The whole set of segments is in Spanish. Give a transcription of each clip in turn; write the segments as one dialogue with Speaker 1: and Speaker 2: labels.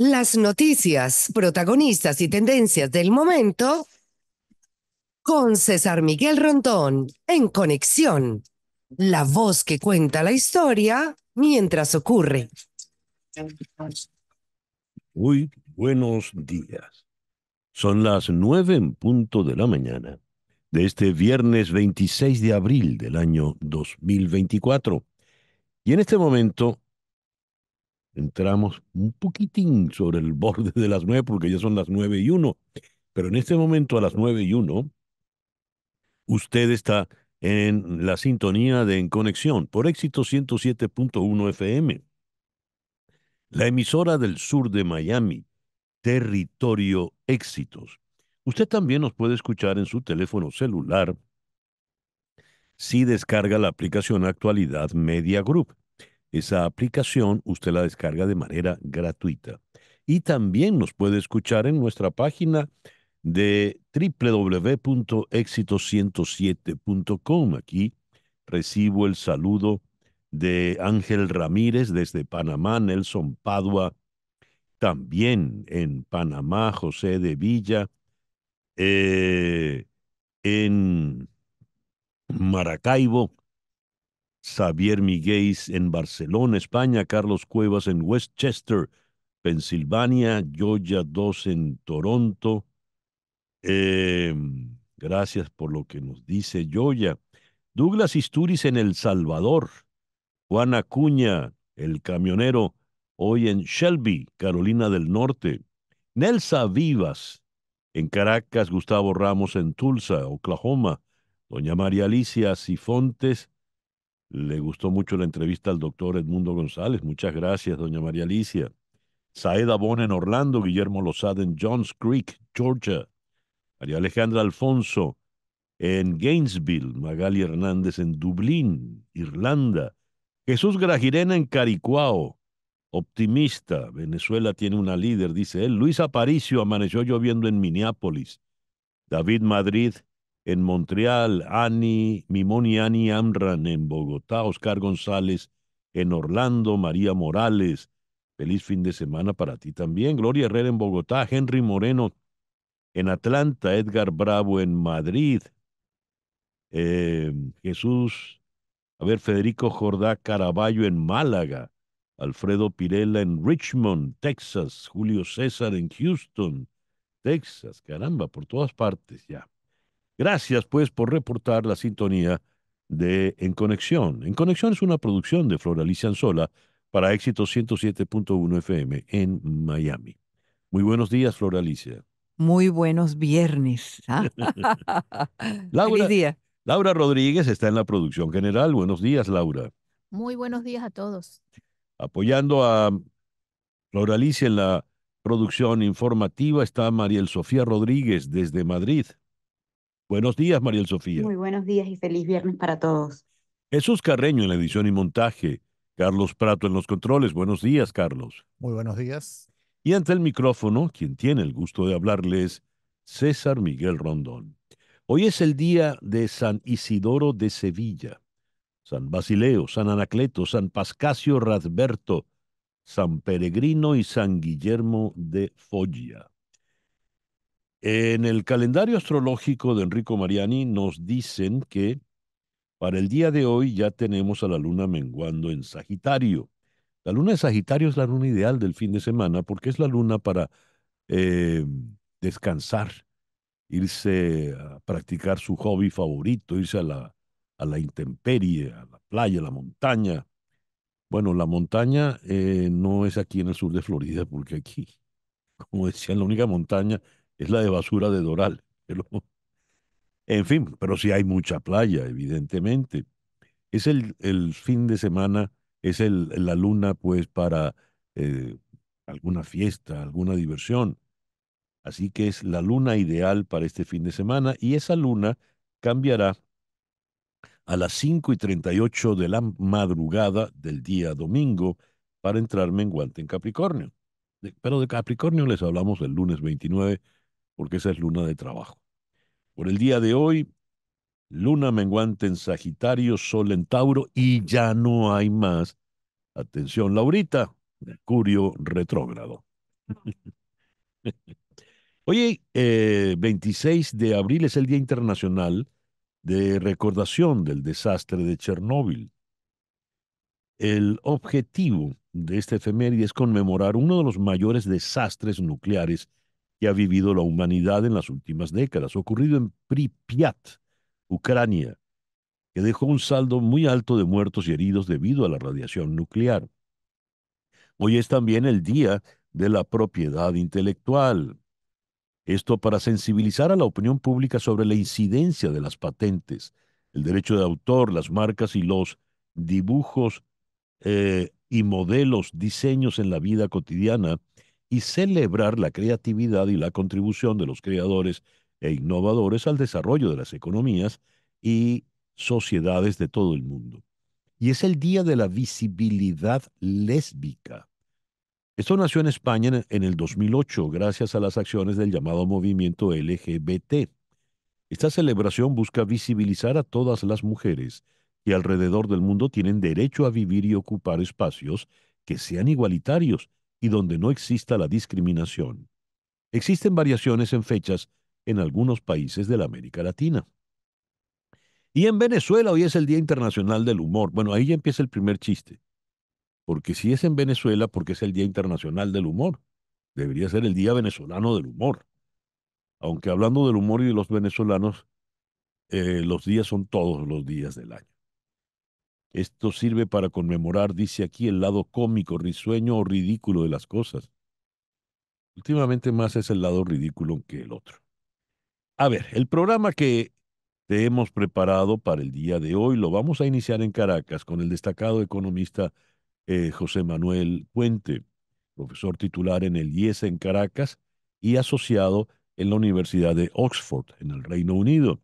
Speaker 1: Las noticias, protagonistas y tendencias del momento con César Miguel Rondón en Conexión. La voz que cuenta la historia mientras ocurre.
Speaker 2: Muy buenos días. Son las 9 en punto de la mañana de este viernes 26 de abril del año 2024. Y en este momento entramos un poquitín sobre el borde de las 9 porque ya son las 9:01. Pero en este momento a las 9:01 usted está en la sintonía de En Conexión por Éxito 107.1 FM, la emisora del sur de Miami, Territorio Éxitos. Usted también nos puede escuchar en su teléfono celular si descarga la aplicación Actualidad Media Group. Esa aplicación usted la descarga de manera gratuita. Y también nos puede escuchar en nuestra página de www.éxitos107.com. Aquí recibo el saludo de Ángel Ramírez desde Panamá, Nelson Padua, también en Panamá, José de Villa, eh, en Maracaibo, Xavier Miguéis en Barcelona, España, Carlos Cuevas en Westchester, Pensilvania, Joya 2 en Toronto. Eh, gracias por lo que nos dice Joya. Douglas Isturiz en El Salvador, Juan Acuña, el camionero, hoy en Shelby, Carolina del Norte. Nelsa Vivas en Caracas, Gustavo Ramos en Tulsa, Oklahoma. Doña María Alicia Sifontes, le gustó mucho la entrevista al doctor Edmundo González. Muchas gracias, doña María Alicia. Saeda Bon en Orlando, Guillermo Lozada en Johns Creek, Georgia. María Alejandra Alfonso en Gainesville, Magali Hernández en Dublín, Irlanda. Jesús Grajirena en Caricuao, optimista. Venezuela tiene una líder, dice él. Luis Aparicio amaneció lloviendo en Minneapolis. David Madrid en Montreal. Mimoni Ani Amran en Bogotá. Oscar González en Orlando. María Morales. Feliz fin de semana para ti también. Gloria Herrera en Bogotá. Henry Moreno en Atlanta. Edgar Bravo en Madrid. Eh, Jesús, a ver, Federico Jordá Caraballo en Málaga, Alfredo Pirela en Richmond, Texas, Julio César en Houston, Texas, caramba, por todas partes ya. Gracias, pues, por reportar la sintonía de En Conexión. En Conexión es una producción de Flor Alicia Anzola para Éxito 107.1 FM en Miami. Muy buenos días, Flor Alicia.
Speaker 3: Muy buenos viernes. ¿Ah? Feliz
Speaker 2: Laura,
Speaker 3: día.
Speaker 2: Laura Rodríguez está en la producción general. Buenos días, Laura.
Speaker 4: Muy buenos días a todos.
Speaker 2: Apoyando a Flor Alicia en la producción informativa está Mariel Sofía Rodríguez desde Madrid. Buenos días, Mariel Sofía.
Speaker 5: Muy buenos días y feliz viernes para todos.
Speaker 2: Jesús Carreño en la edición y montaje. Carlos Prato en los controles. Buenos días, Carlos.
Speaker 6: Muy buenos días.
Speaker 2: Y ante el micrófono, quien tiene el gusto de hablarles, César Miguel Rondón. Hoy es el día de San Isidoro de Sevilla, San Basileo, San Anacleto, San Pascasio Radberto, San Peregrino y San Guillermo de Foggia. En el calendario astrológico de Enrico Mariani nos dicen que para el día de hoy ya tenemos a la luna menguando en Sagitario. La luna de Sagitario es la luna ideal del fin de semana porque es la luna para eh, descansar, irse a practicar su hobby favorito, irse a la intemperie, a la playa, a la montaña. Bueno, la montaña no es aquí en el sur de Florida porque aquí, como decían, la única montaña es la de basura de Doral. Pero, en fin, pero sí hay mucha playa, evidentemente. Es el fin de semana, es la luna, pues, para eh, alguna fiesta, alguna diversión. Así que es la luna ideal para este fin de semana y esa luna cambiará a las 5:38 de la madrugada del día domingo para entrar menguante en Capricornio. Pero de Capricornio les hablamos el lunes 29 porque esa es luna de trabajo. Por el día de hoy, luna menguante en Sagitario, Sol en Tauro y ya no hay más. Atención, Laurita, Mercurio retrógrado. Oye, 26 de abril es el Día Internacional de Recordación del Desastre de Chernóbil. El objetivo de esta efeméride es conmemorar uno de los mayores desastres nucleares que ha vivido la humanidad en las últimas décadas, ocurrido en Pripyat, Ucrania, que dejó un saldo muy alto de muertos y heridos debido a la radiación nuclear. Hoy es también el Día de la Propiedad Intelectual. Esto para sensibilizar a la opinión pública sobre la incidencia de las patentes, el derecho de autor, las marcas y los dibujos y modelos, diseños en la vida cotidiana y celebrar la creatividad y la contribución de los creadores e innovadores al desarrollo de las economías y sociedades de todo el mundo. Y es el Día de la Visibilidad Lésbica. Esto nació en España en el 2008 gracias a las acciones del llamado movimiento LGBT. Esta celebración busca visibilizar a todas las mujeres que alrededor del mundo tienen derecho a vivir y ocupar espacios que sean igualitarios y donde no exista la discriminación. Existen variaciones en fechas en algunos países de la América Latina. Y en Venezuela hoy es el Día Internacional del Humor. Bueno, ahí ya empieza el primer chiste, porque si es en Venezuela, porque es el Día Internacional del Humor. Debería ser el Día Venezolano del Humor. Aunque hablando del humor y de los venezolanos, los días son todos los días del año. Esto sirve para conmemorar, dice aquí, el lado cómico, risueño o ridículo de las cosas. Últimamente más es el lado ridículo que el otro. A ver, el programa que te hemos preparado para el día de hoy lo vamos a iniciar en Caracas con el destacado economista José Manuel Puente, profesor titular en el IES en Caracas y asociado en la Universidad de Oxford, en el Reino Unido.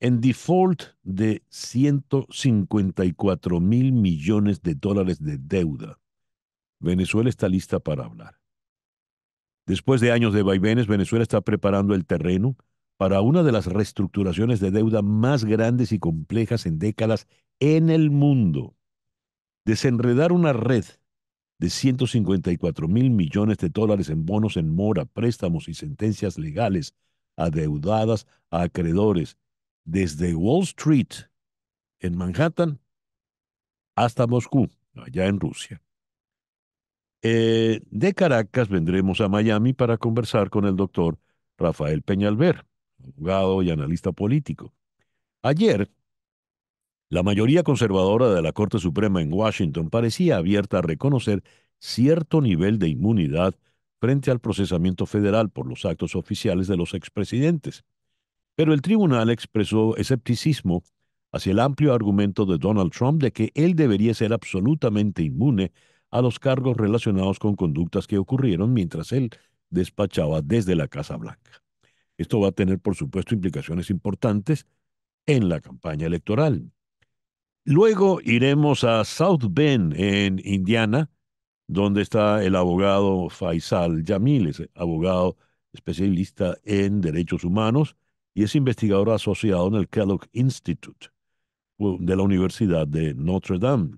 Speaker 2: En default de 154.000 millones de dólares de deuda, Venezuela está lista para hablar. Después de años de vaivenes, Venezuela está preparando el terreno para una de las reestructuraciones de deuda más grandes y complejas en décadas en el mundo. Desenredar una red de 154.000 millones de dólares en bonos en mora, préstamos y sentencias legales adeudadas a acreedores desde Wall Street en Manhattan hasta Moscú, allá en Rusia. De Caracas vendremos a Miami para conversar con el doctor Rafael Peñalver, abogado y analista político. Ayer, la mayoría conservadora de la Corte Suprema en Washington parecía abierta a reconocer cierto nivel de inmunidad frente al procesamiento federal por los actos oficiales de los expresidentes. Pero el tribunal expresó escepticismo hacia el amplio argumento de Donald Trump de que él debería ser absolutamente inmune a los cargos relacionados con conductas que ocurrieron mientras él despachaba desde la Casa Blanca. Esto va a tener, por supuesto, implicaciones importantes en la campaña electoral. Luego iremos a South Bend, en Indiana, donde está el abogado Faisal Yamil, es abogado especialista en derechos humanos y es investigador asociado en el Kellogg Institute de la Universidad de Notre Dame.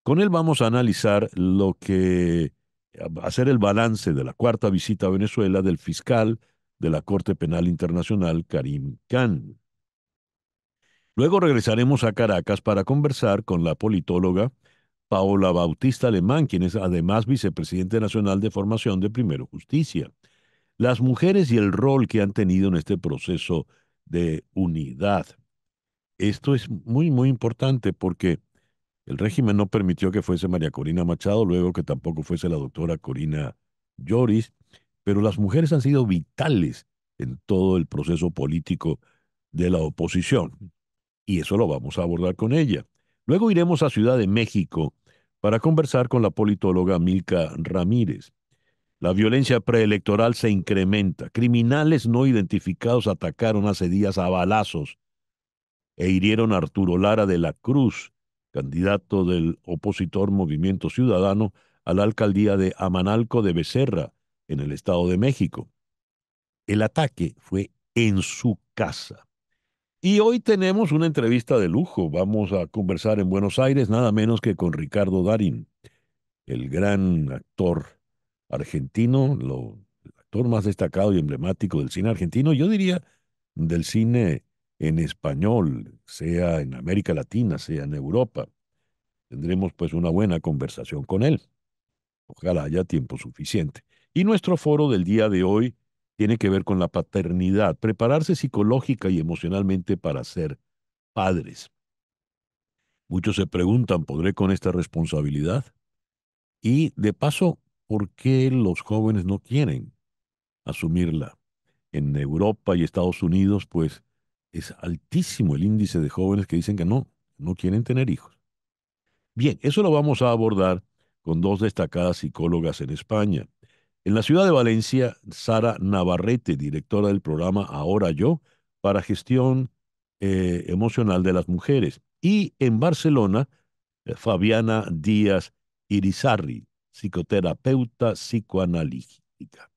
Speaker 2: Con él vamos a analizar hacer el balance de la cuarta visita a Venezuela del fiscal de la Corte Penal Internacional, Karim Khan. Luego regresaremos a Caracas para conversar con la politóloga Paola Bautista Alemán, quien es además vicepresidente nacional de formación de Primero Justicia. Las mujeres y el rol que han tenido en este proceso de unidad. Esto es muy, muy importante porque el régimen no permitió que fuese María Corina Machado, luego que tampoco fuese la doctora Corina Lloris, pero las mujeres han sido vitales en todo el proceso político de la oposición y eso lo vamos a abordar con ella. Luego iremos a Ciudad de México para conversar con la politóloga Milka Ramírez. La violencia preelectoral se incrementa. Criminales no identificados atacaron hace días a balazos e hirieron a Arturo Lara de la Cruz, candidato del opositor Movimiento Ciudadano a la alcaldía de Amanalco de Becerra, en el Estado de México. El ataque fue en su casa. Y hoy tenemos una entrevista de lujo. Vamos a conversar en Buenos Aires nada menos que con Ricardo Darín, el gran actor argentino, el actor más destacado y emblemático del cine argentino, yo diría del cine en español, sea en América Latina, sea en Europa. Tendremos pues una buena conversación con él. Ojalá haya tiempo suficiente. Y nuestro foro del día de hoy tiene que ver con la paternidad, prepararse psicológica y emocionalmente para ser padres. Muchos se preguntan, ¿podré con esta responsabilidad? Y de paso, ¿por qué los jóvenes no quieren asumirla? En Europa y Estados Unidos, pues es altísimo el índice de jóvenes que dicen que no quieren tener hijos. Bien, eso lo vamos a abordar con dos destacadas psicólogas en España. En la ciudad de Valencia, Sara Navarrete, directora del programa Ahora Yo, para gestión emocional de las mujeres. Y en Barcelona, Fabiana Díaz Irizarry, psicoterapeuta psicoanalítica.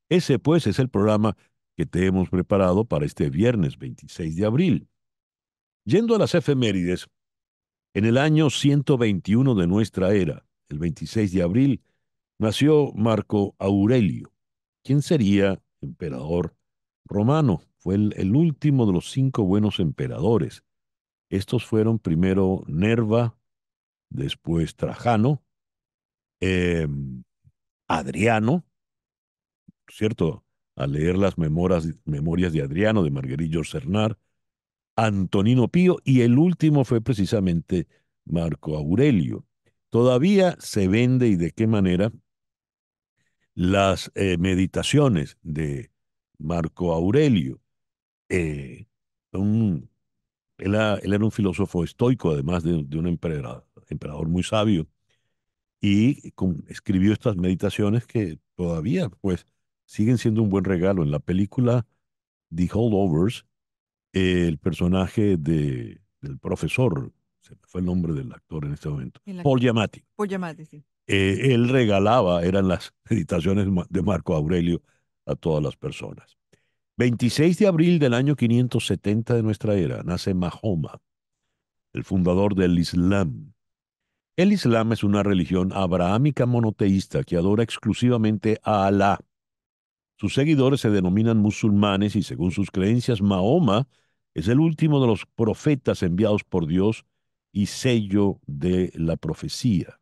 Speaker 2: Ese, pues, es el programa que te hemos preparado para este viernes 26 de abril. Yendo a las efemérides, en el año 121 de nuestra era, el 26 de abril, nació Marco Aurelio, quien sería emperador romano. Fue el último de los 5 buenos emperadores. Estos fueron primero Nerva, después Trajano, Adriano, ¿cierto? Al leer las memorias de Adriano de Marguerite Cernar, Antonino Pío y el último fue precisamente Marco Aurelio. Todavía se vende y de qué manera las meditaciones de Marco Aurelio. Eh, un- él era un filósofo estoico, además de un emperador muy sabio, y escribió estas meditaciones que todavía pues siguen siendo un buen regalo. En la película The Holdovers, el personaje del profesor, se me fue el nombre del actor en este momento,
Speaker 3: En la
Speaker 2: Paul Giamatti,
Speaker 3: por llamate, sí.
Speaker 2: él regalaba, eran las meditaciones de Marco Aurelio a todas las personas. 26 de abril del año 570 de nuestra era, nace Mahoma, el fundador del Islam. El Islam es una religión abrahámica monoteísta que adora exclusivamente a Alá. Sus seguidores se denominan musulmanes y según sus creencias, Mahoma es el último de los profetas enviados por Dios y sello de la profecía.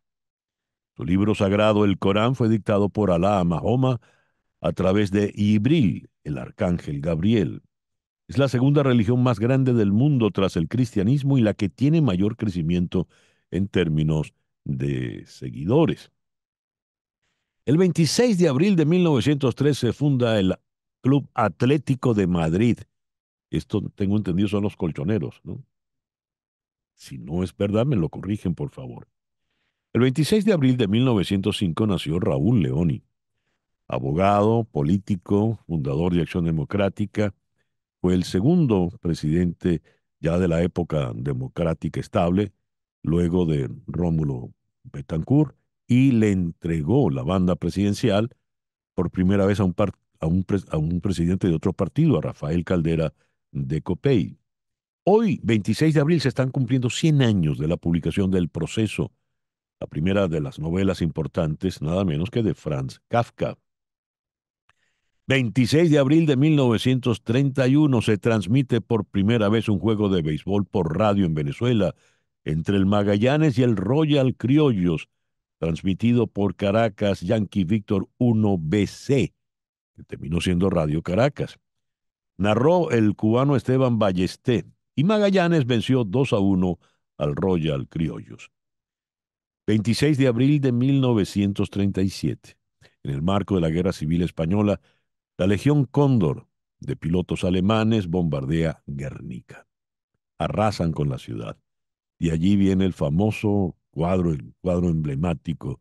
Speaker 2: Su libro sagrado, el Corán, fue dictado por Alá a Mahoma a través de Jibril, el arcángel Gabriel. Es la segunda religión más grande del mundo tras el cristianismo y la que tiene mayor crecimiento en términos de seguidores. El 26 de abril de 1903 se funda el Club Atlético de Madrid. Esto, tengo entendido, son los colchoneros, ¿no? Si no es verdad, me lo corrigen, por favor. El 26 de abril de 1905 nació Raúl Leoni, abogado, político, fundador de Acción Democrática. Fue el segundo presidente ya de la época democrática estable, luego de Rómulo Betancourt, y le entregó la banda presidencial por primera vez a un presidente de otro partido, a Rafael Caldera de Copey. Hoy, 26 de abril, se están cumpliendo 100 años de la publicación del Proceso, la primera de las novelas importantes, nada menos que de Franz Kafka. 26 de abril de 1931 se transmite por primera vez un juego de béisbol por radio en Venezuela entre el Magallanes y el Royal Criollos, transmitido por Caracas Yankee Víctor 1BC, que terminó siendo Radio Caracas. Narró el cubano Esteban Ballesté y Magallanes venció 2-1 al Royal Criollos. 26 de abril de 1937. En el marco de la Guerra Civil Española, la Legión Cóndor de pilotos alemanes bombardea Guernica. Arrasan con la ciudad. Y allí viene el cuadro emblemático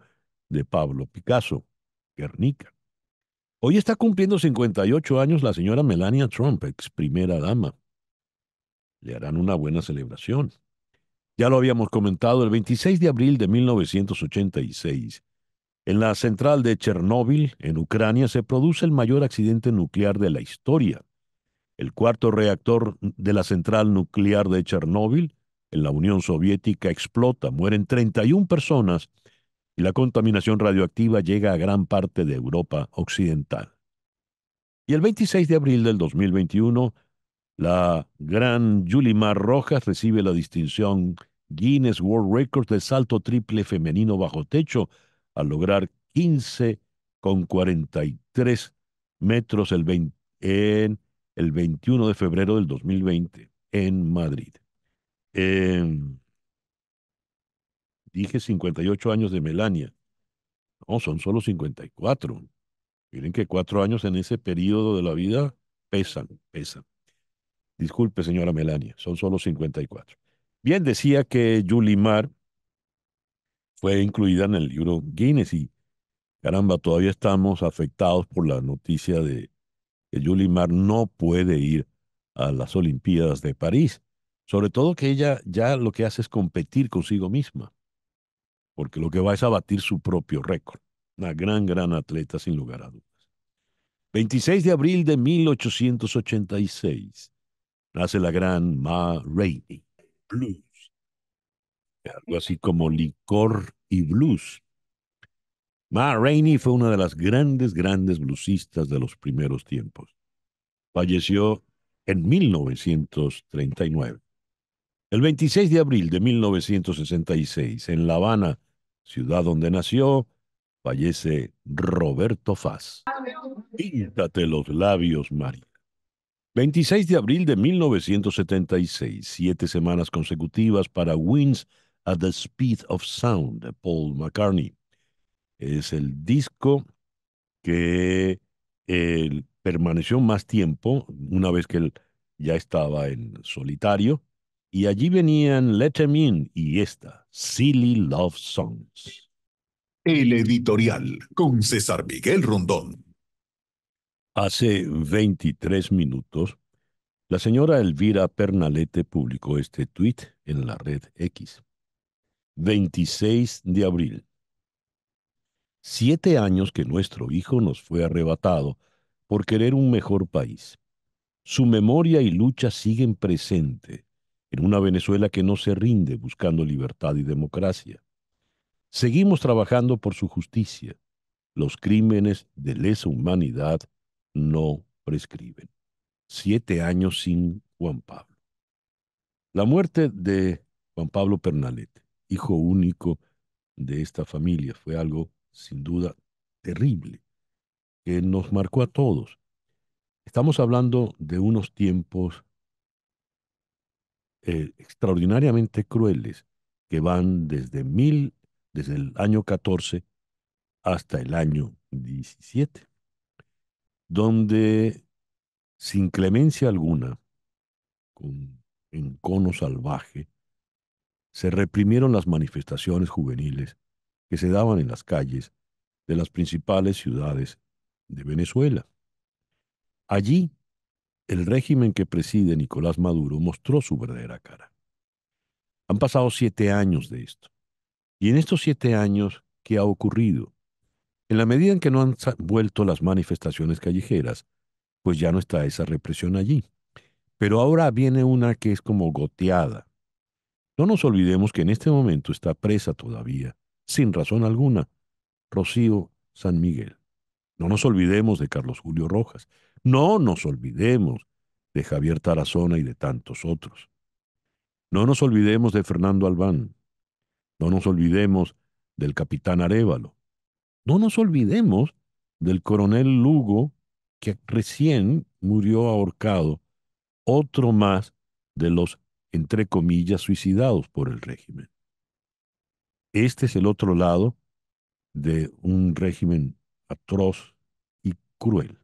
Speaker 2: de Pablo Picasso, Guernica. Hoy está cumpliendo 58 años la señora Melania Trump, ex primera dama. Le harán una buena celebración. Ya lo habíamos comentado, el 26 de abril de 1986, en la central de Chernóbil, en Ucrania, se produce el mayor accidente nuclear de la historia. El cuarto reactor de la central nuclear de Chernóbil, en la Unión Soviética, explota. Mueren 31 personas y la contaminación radioactiva llega a gran parte de Europa Occidental. Y el 26 de abril del 2021, la gran Yulimar Rojas recibe la distinción Guinness World Records de salto triple femenino bajo techo al lograr 15,43 metros en el 21 de febrero del 2020 en Madrid. Dije 58 años de Melania. No, son solo 54. Miren que 4 años en ese periodo de la vida pesan, pesan. Disculpe, señora Melania, son solo 54. Bien, decía que Yulimar fue incluida en el libro Guinness y, caramba, todavía estamos afectados por la noticia de que Yulimar no puede ir a las Olimpiadas de París. Sobre todo que ella ya lo que hace es competir consigo misma, porque lo que va es a batir su propio récord. Una gran, gran atleta, sin lugar a dudas. 26 de abril de 1886, nace la gran Ma Rainey. Blues. Algo así como licor y blues. Ma Rainey fue una de las grandes, grandes bluesistas de los primeros tiempos. Falleció en 1939. El 26 de abril de 1966, en La Habana, ciudad donde nació, fallece Roberto Faz. Píntate los labios, María. 26 de abril de 1976, 7 semanas consecutivas para Wings at the Speed of Sound de Paul McCartney. Es el disco que permaneció más tiempo, una vez que él ya estaba en solitario, y allí venían Let 'Em In y esta, Silly Love Songs.
Speaker 6: El editorial con César Miguel Rondón.
Speaker 2: Hace 23 minutos, la señora Elvira Pernalete publicó este tuit en la red X. 26 de abril. 7 años que nuestro hijo nos fue arrebatado por querer un mejor país. Su memoria y lucha siguen presente en una Venezuela que no se rinde buscando libertad y democracia. Seguimos trabajando por su justicia. Los crímenes de lesa humanidad no prescriben. 7 años sin Juan Pablo. La muerte de Juan Pablo Pernalete, hijo único de esta familia, fue algo sin duda terrible que nos marcó a todos. Estamos hablando de unos tiempos extraordinariamente crueles que van desde el año 14 hasta el año 17, donde sin clemencia alguna, con encono salvaje, se reprimieron las manifestaciones juveniles que se daban en las calles de las principales ciudades de Venezuela. Allí, el régimen que preside Nicolás Maduro mostró su verdadera cara. Han pasado 7 años de esto. Y en estos 7 años, ¿qué ha ocurrido? En la medida en que no han vuelto las manifestaciones callejeras, pues ya no está esa represión allí. Pero ahora viene una que es como goteada. No nos olvidemos que en este momento está presa todavía, sin razón alguna, Rocío San Miguel. No nos olvidemos de Carlos Julio Rojas. No nos olvidemos de Javier Tarazona y de tantos otros. No nos olvidemos de Fernando Albán. No nos olvidemos del capitán Arévalo. No nos olvidemos del coronel Lugo, que recién murió ahorcado, otro más de los, entre comillas, suicidados por el régimen. Este es el otro lado de un régimen atroz y cruel.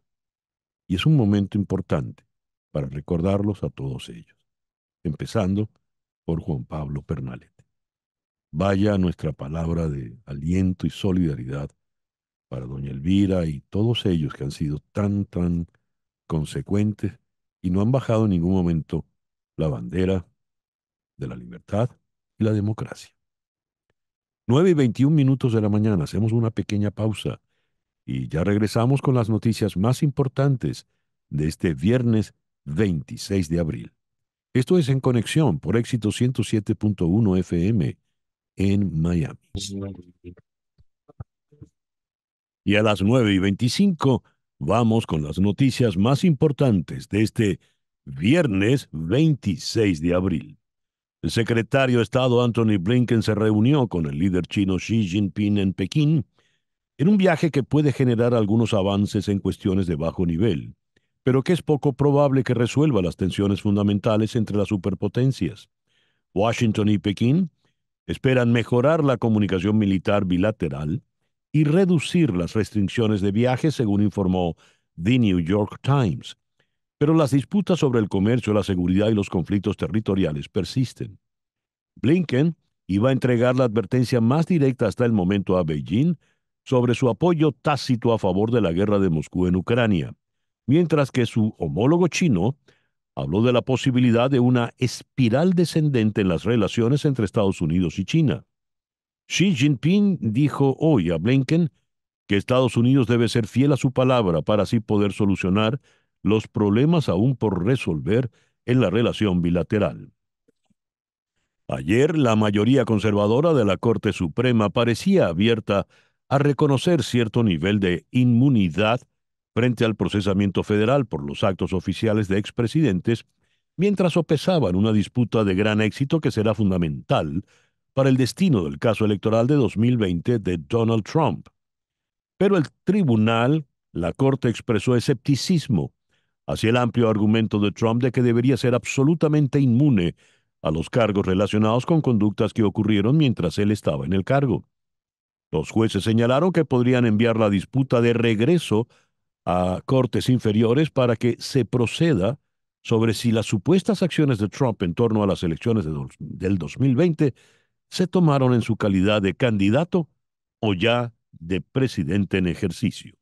Speaker 2: Y es un momento importante para recordarlos a todos ellos, empezando por Juan Pablo Pernalete. Vaya nuestra palabra de aliento y solidaridad para doña Elvira y todos ellos que han sido tan, tan consecuentes y no han bajado en ningún momento la bandera de la libertad y la democracia. 9:21 de la mañana, hacemos una pequeña pausa y ya regresamos con las noticias más importantes de este viernes 26 de abril. Esto es En Conexión por Éxito 107.1 FM en Miami. Y a las 9:25 vamos con las noticias más importantes de este viernes 26 de abril. El secretario de Estado Antony Blinken se reunió con el líder chino Xi Jinping en Pekín en un viaje que puede generar algunos avances en cuestiones de bajo nivel, pero que es poco probable que resuelva las tensiones fundamentales entre las superpotencias. Washington y Pekín esperan mejorar la comunicación militar bilateral y reducir las restricciones de viaje, según informó The New York Times. Pero las disputas sobre el comercio, la seguridad y los conflictos territoriales persisten. Blinken iba a entregar la advertencia más directa hasta el momento a Beijing sobre su apoyo tácito a favor de la guerra de Moscú en Ucrania, mientras que su homólogo chino habló de la posibilidad de una espiral descendente en las relaciones entre Estados Unidos y China. Xi Jinping dijo hoy a Blinken que Estados Unidos debe ser fiel a su palabra para así poder solucionar los problemas aún por resolver en la relación bilateral. Ayer, la mayoría conservadora de la Corte Suprema parecía abierta a reconocer cierto nivel de inmunidad frente al procesamiento federal por los actos oficiales de expresidentes, mientras sopesaban una disputa de gran éxito que será fundamental para el destino del caso electoral de 2020 de Donald Trump. Pero el tribunal, la Corte, expresó escepticismo hacia el amplio argumento de Trump de que debería ser absolutamente inmune a los cargos relacionados con conductas que ocurrieron mientras él estaba en el cargo. Los jueces señalaron que podrían enviar la disputa de regreso a cortes inferiores para que se proceda sobre si las supuestas acciones de Trump en torno a las elecciones del 2020 se tomaron en su calidad de candidato o ya de presidente en ejercicio.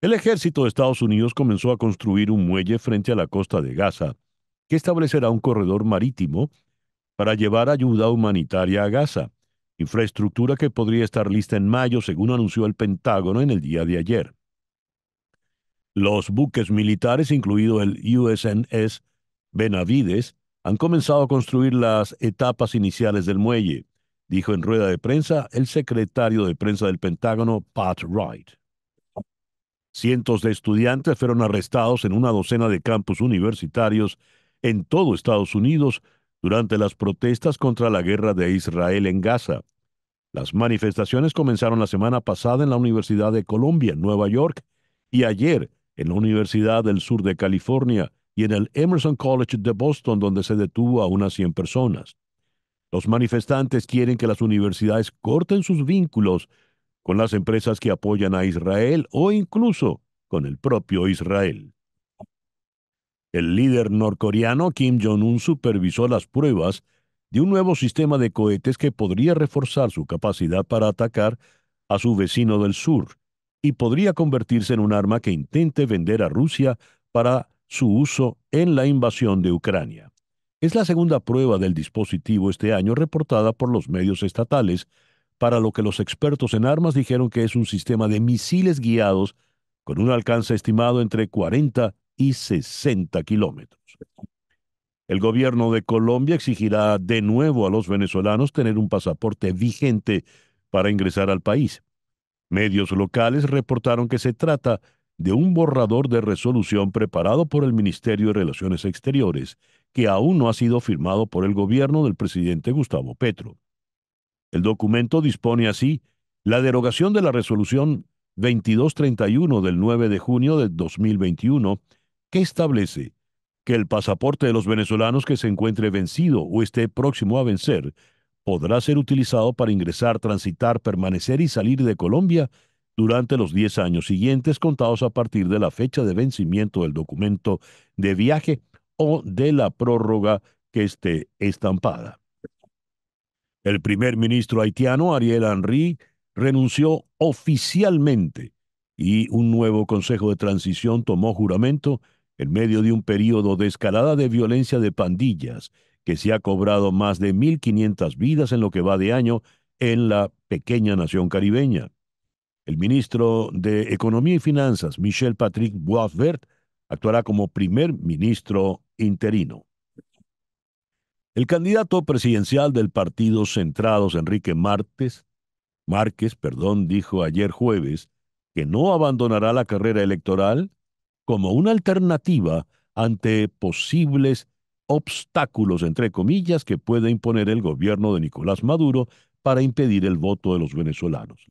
Speaker 2: El ejército de Estados Unidos comenzó a construir un muelle frente a la costa de Gaza, que establecerá un corredor marítimo para llevar ayuda humanitaria a Gaza, infraestructura que podría estar lista en mayo, según anunció el Pentágono en el día de ayer. Los buques militares, incluido el USNS Benavides, han comenzado a construir las etapas iniciales del muelle, dijo en rueda de prensa el secretario de prensa del Pentágono, Pat Wright. Cientos de estudiantes fueron arrestados en una docena de campus universitarios en todo Estados Unidos durante las protestas contra la guerra de Israel en Gaza. Las manifestaciones comenzaron la semana pasada en la Universidad de Columbia, en Nueva York, y ayer en la Universidad del Sur de California y en el Emerson College de Boston, donde se detuvo a unas 100 personas. Los manifestantes quieren que las universidades corten sus vínculos con las empresas que apoyan a Israel o incluso con el propio Israel. El líder norcoreano Kim Jong-un supervisó las pruebas de un nuevo sistema de cohetes que podría reforzar su capacidad para atacar a su vecino del sur y podría convertirse en un arma que intente vender a Rusia para su uso en la invasión de Ucrania. Es la segunda prueba del dispositivo este año reportada por los medios estatales, para lo que los expertos en armas dijeron que es un sistema de misiles guiados con un alcance estimado entre 40 y 60 kilómetros. El gobierno de Colombia exigirá de nuevo a los venezolanos tener un pasaporte vigente para ingresar al país. Medios locales reportaron que se trata de un borrador de resolución preparado por el Ministerio de Relaciones Exteriores, que aún no ha sido firmado por el gobierno del presidente Gustavo Petro. El documento dispone así la derogación de la resolución 2231 del 9 de junio de 2021, que establece que el pasaporte de los venezolanos que se encuentre vencido o esté próximo a vencer podrá ser utilizado para ingresar, transitar, permanecer y salir de Colombia durante los 10 años siguientes, contados a partir de la fecha de vencimiento del documento de viaje o de la prórroga que esté estampada. El primer ministro haitiano, Ariel Henry, renunció oficialmente y un nuevo Consejo de Transición tomó juramento en medio de un período de escalada de violencia de pandillas que se ha cobrado más de 1.500 vidas en lo que va de año en la pequeña nación caribeña. El ministro de Economía y Finanzas, Michel Patrick Boisvert, actuará como primer ministro interino. El candidato presidencial del Partido Centrados, Enrique Martes, Márquez, dijo ayer jueves que no abandonará la carrera electoral como una alternativa ante posibles obstáculos, entre comillas, que puede imponer el gobierno de Nicolás Maduro para impedir el voto de los venezolanos.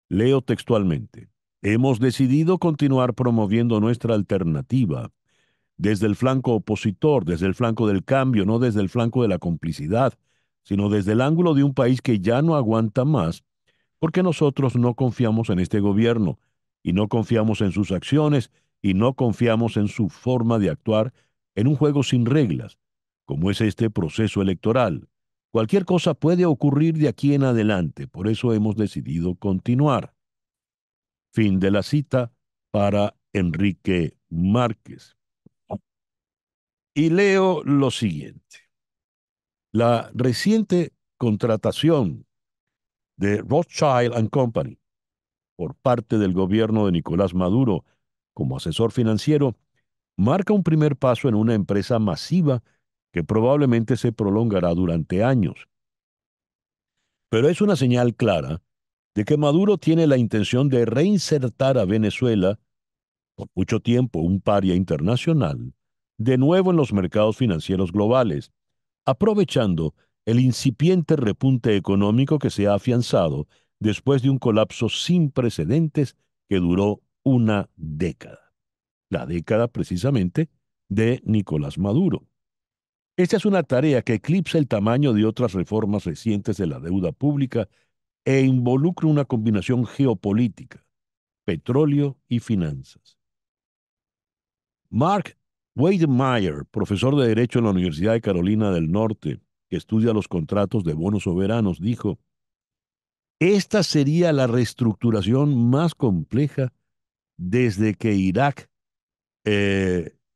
Speaker 2: Leo textualmente: hemos decidido continuar promoviendo nuestra alternativa desde el flanco opositor, desde el flanco del cambio, no desde el flanco de la complicidad, sino desde el ángulo de un país que ya no aguanta más, porque nosotros no confiamos en este gobierno, y no confiamos en sus acciones, y no confiamos en su forma de actuar en un juego sin reglas, como es este proceso electoral. Cualquier cosa puede ocurrir de aquí en adelante, por eso hemos decidido continuar. Fin de la cita para Enrique Márquez. Y leo lo siguiente. La reciente contratación de Rothschild and Company por parte del gobierno de Nicolás Maduro como asesor financiero marca un primer paso en una empresa masiva que probablemente se prolongará durante años. Pero es una señal clara de que Maduro tiene la intención de reinsertar a Venezuela, por mucho tiempo un paria internacional, de nuevo en los mercados financieros globales, aprovechando el incipiente repunte económico que se ha afianzado después de un colapso sin precedentes que duró una década. La década precisamente de Nicolás Maduro. Esta es una tarea que eclipsa el tamaño de otras reformas recientes de la deuda pública e involucra una combinación geopolítica, petróleo y finanzas. Mark Weidemeyer, profesor de Derecho en la Universidad de Carolina del Norte, que estudia los contratos de bonos soberanos, dijo: esta sería la reestructuración más compleja desde que Irak,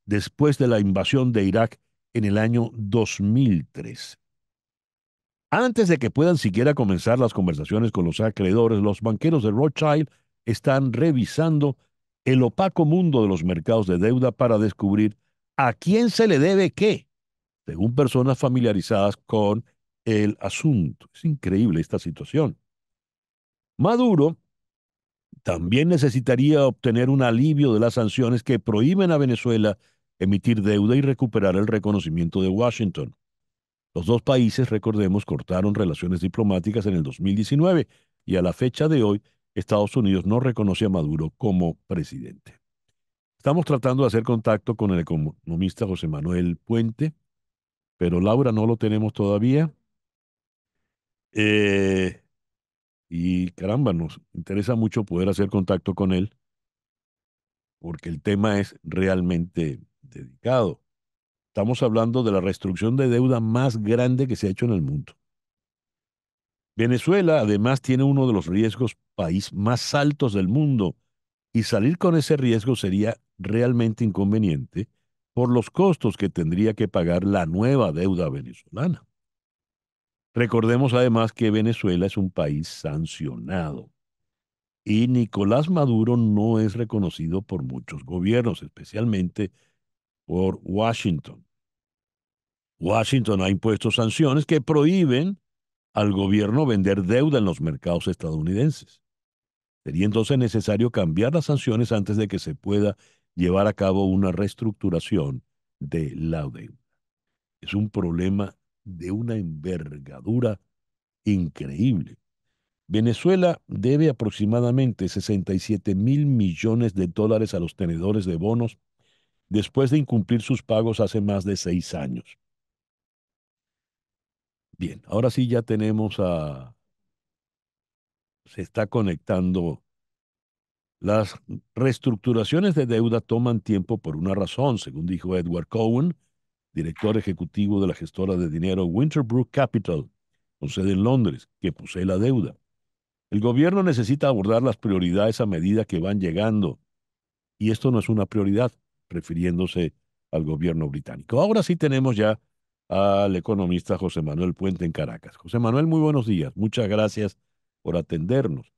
Speaker 2: después de la invasión de Irak en el año 2003. Antes de que puedan siquiera comenzar las conversaciones con los acreedores, los banqueros de Rothschild están revisando el opaco mundo de los mercados de deuda para descubrir a quién se le debe qué, según personas familiarizadas con el asunto. Es increíble esta situación. Maduro también necesitaría obtener un alivio de las sanciones que prohíben a Venezuela emitir deuda y recuperar el reconocimiento de Washington. Los dos países, recordemos, cortaron relaciones diplomáticas en el 2019 y a la fecha de hoy, Estados Unidos no reconoce a Maduro como presidente. Estamos tratando de hacer contacto con el economista José Manuel Puente, pero Laura no lo tenemos todavía. Eh, y caramba, nos interesa mucho poder hacer contacto con él porque el tema es realmente dedicado. Estamos hablando de la reestructuración de deuda más grande que se ha hecho en el mundo. Venezuela además tiene uno de los riesgos país más altos del mundo y salir con ese riesgo sería realmente inconveniente por los costos que tendría que pagar la nueva deuda venezolana. Recordemos además que Venezuela es un país sancionado y Nicolás Maduro no es reconocido por muchos gobiernos, especialmente por Washington. Washington ha impuesto sanciones que prohíben al gobierno vender deuda en los mercados estadounidenses. Sería entonces necesario cambiar las sanciones antes de que se pueda llevar a cabo una reestructuración de la deuda. Es un problema de una envergadura increíble. Venezuela debe aproximadamente 67.000 millones de dólares a los tenedores de bonos después de incumplir sus pagos hace más de 6 años. Bien, ahora sí ya se está conectando. Las reestructuraciones de deuda toman tiempo por una razón, según dijo Edward Cohen, director ejecutivo de la gestora de dinero Winterbrook Capital, con sede en Londres, que posee la deuda. El gobierno necesita abordar las prioridades a medida que van llegando, y esto no es una prioridad, refiriéndose al gobierno británico. Ahora sí tenemos ya al economista José Manuel Puente en Caracas. José Manuel, muy buenos días. Muchas gracias por atendernos.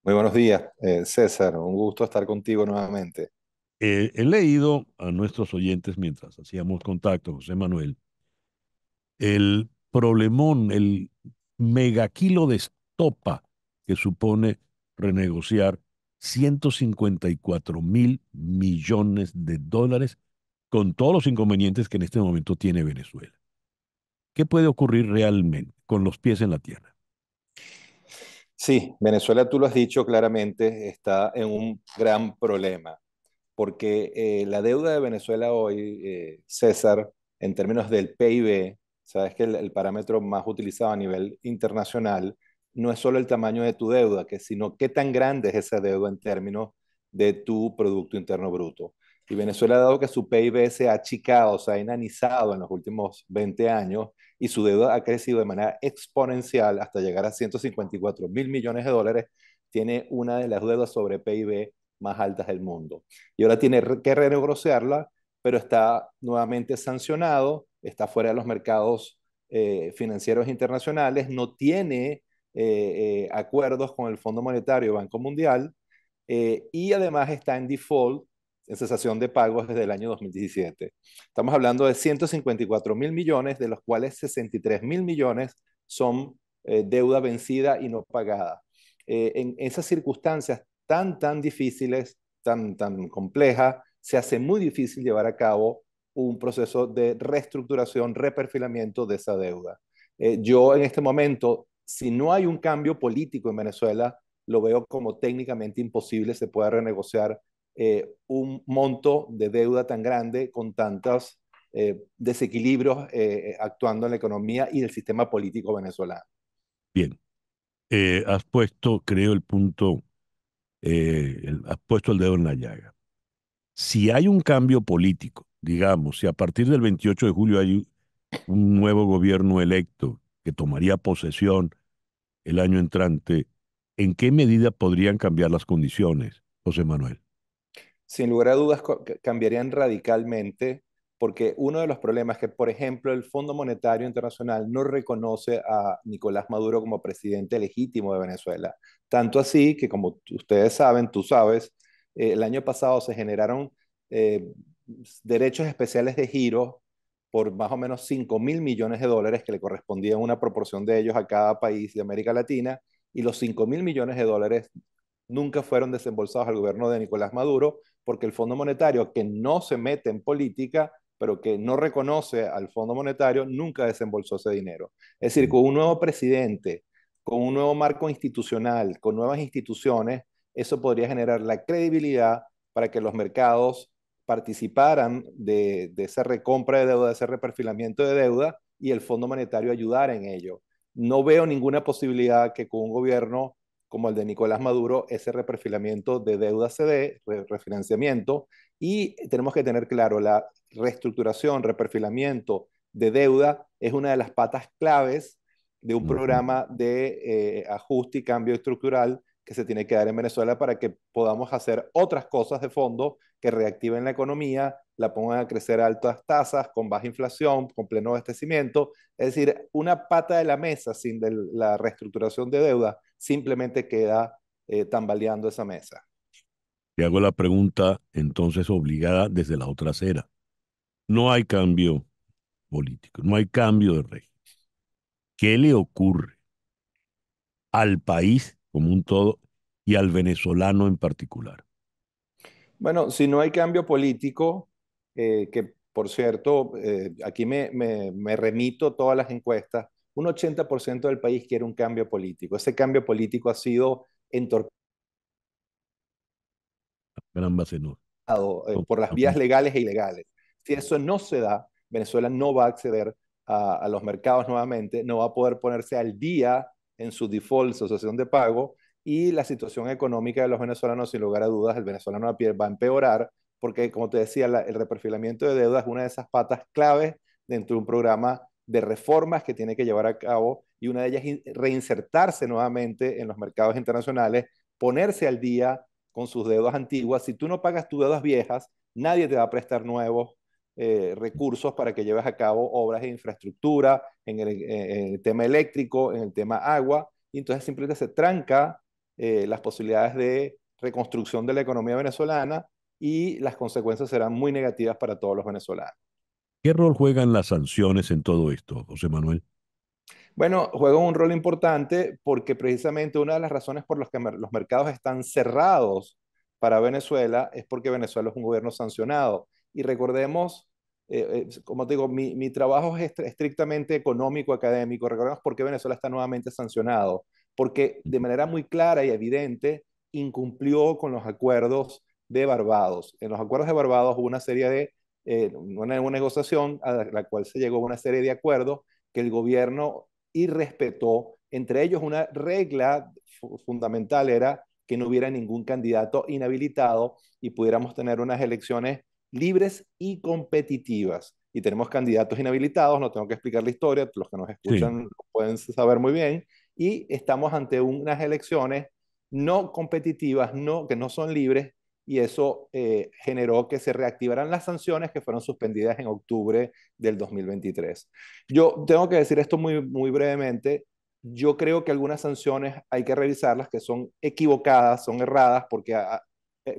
Speaker 7: Muy buenos días, César. Un gusto estar contigo nuevamente.
Speaker 2: He leído a nuestros oyentes mientras hacíamos contacto, José Manuel, el problemón, el megakilo de estopa que supone renegociar 154.000 millones de dólares con todos los inconvenientes que en este momento tiene Venezuela. ¿Qué puede ocurrir realmente con los pies en la tierra?
Speaker 7: Sí, Venezuela, tú lo has dicho claramente, está en un gran problema, porque la deuda de Venezuela hoy, César, en términos del PIB, sabes que el parámetro más utilizado a nivel internacional no es solo el tamaño de tu deuda, sino qué tan grande es esa deuda en términos de tu Producto Interno Bruto. Y Venezuela, dado que su PIB se ha achicado, se ha enanizado en los últimos 20 años, y su deuda ha crecido de manera exponencial hasta llegar a 154.000 millones de dólares, tiene una de las deudas sobre PIB más altas del mundo. Y ahora tiene que renegociarla, pero está nuevamente sancionado, está fuera de los mercados financieros internacionales, no tiene acuerdos con el Fondo Monetario y Banco Mundial, y además está en default, en cesación de pagos desde el año 2017. Estamos hablando de 154.000 millones, de los cuales 63.000 millones son deuda vencida y no pagada. En esas circunstancias tan difíciles, tan complejas, se hace muy difícil llevar a cabo un proceso de reestructuración, reperfilamiento de esa deuda. Yo en este momento, si no hay un cambio político en Venezuela, lo veo como técnicamente imposible se pueda renegociar un monto de deuda tan grande con tantos desequilibrios actuando en la economía y el sistema político venezolano.
Speaker 2: Bien, has puesto, creo, el punto, has puesto el dedo en la llaga. Si hay un cambio político, digamos, si a partir del 28 de julio hay un nuevo gobierno electo que tomaría posesión el año entrante, ¿en qué medida podrían cambiar las condiciones, José Manuel?
Speaker 7: Sin lugar a dudas, cambiarían radicalmente, porque uno de los problemas es que, por ejemplo, el Fondo Monetario Internacional no reconoce a Nicolás Maduro como presidente legítimo de Venezuela. Tanto así que, como ustedes saben, tú sabes, el año pasado se generaron eh, derechos especiales de giro por más o menos 5.000 millones de dólares que le correspondían una proporción de ellos a cada país de América Latina, y los 5.000 millones de dólares nunca fueron desembolsados al gobierno de Nicolás Maduro, porque el Fondo Monetario, que no se mete en política, pero que no reconoce al Fondo Monetario, nunca desembolsó ese dinero. Es decir, con un nuevo presidente, con un nuevo marco institucional, con nuevas instituciones, eso podría generar la credibilidad para que los mercados participaran de esa recompra de deuda, de ese reperfilamiento de deuda, y el Fondo Monetario ayudara en ello. No veo ninguna posibilidad que con un gobierno como el de Nicolás Maduro, ese reperfilamiento de deuda se dé, refinanciamiento, y tenemos que tener claro, la reestructuración, reperfilamiento de deuda es una de las patas claves de un programa de ajuste y cambio estructural que se tiene que dar en Venezuela para que podamos hacer otras cosas de fondo que reactiven la economía, la pongan a crecer a altas tasas, con baja inflación, con pleno abastecimiento. Es decir, una pata de la mesa sin la reestructuración de deuda simplemente queda tambaleando esa mesa.
Speaker 2: Te hago la pregunta entonces obligada desde la otra acera. No hay cambio político, no hay cambio de régimen. ¿Qué le ocurre al país como un todo y al venezolano en particular?
Speaker 7: Bueno, si no hay cambio político, que por cierto, aquí me remito a todas las encuestas, un 80% del país quiere un cambio político. Ese cambio político ha sido entorpecido
Speaker 2: Gran Bacenor.
Speaker 7: por las vías legales e ilegales. Si eso no se da, Venezuela no va a acceder a los mercados nuevamente, no va a poder ponerse al día en su default, su asociación de pago, y la situación económica de los venezolanos, sin lugar a dudas, el venezolano a pie va a empeorar, porque, como te decía, el reperfilamiento de deuda es una de esas patas claves dentro de un programa de reformas que tiene que llevar a cabo, y una de ellas es reinsertarse nuevamente en los mercados internacionales, ponerse al día con sus deudas antiguas. Si tú no pagas tus deudas viejas, nadie te va a prestar nuevos recursos para que lleves a cabo obras de infraestructura, en el tema eléctrico, en el tema agua, y entonces simplemente se tranca las posibilidades de reconstrucción de la economía venezolana, y las consecuencias serán muy negativas para todos los venezolanos.
Speaker 2: ¿Qué rol juegan las sanciones en todo esto, José Manuel?
Speaker 7: Bueno, juega un rol importante porque precisamente una de las razones por las que los mercados están cerrados para Venezuela es porque Venezuela es un gobierno sancionado. Y recordemos, como te digo, mi trabajo es estrictamente económico, académico. Recordemos por qué Venezuela está nuevamente sancionado. Porque de manera muy clara y evidente incumplió con los acuerdos de Barbados. En los acuerdos de Barbados hubo una serie de, una negociación a la cual se llegó a una serie de acuerdos que el gobierno y respetó. Entre ellos, una regla fundamental era que no hubiera ningún candidato inhabilitado y pudiéramos tener unas elecciones libres y competitivas. Y tenemos candidatos inhabilitados, no tengo que explicar la historia, los que nos
Speaker 2: Sí.
Speaker 7: escuchan lo pueden saber muy bien, y estamos ante unas elecciones no competitivas, no, que no son libres, y eso generó que se reactivaran las sanciones que fueron suspendidas en octubre del 2023. Yo tengo que decir esto muy brevemente. Yo creo que algunas sanciones hay que revisarlas, que son equivocadas, son erradas, porque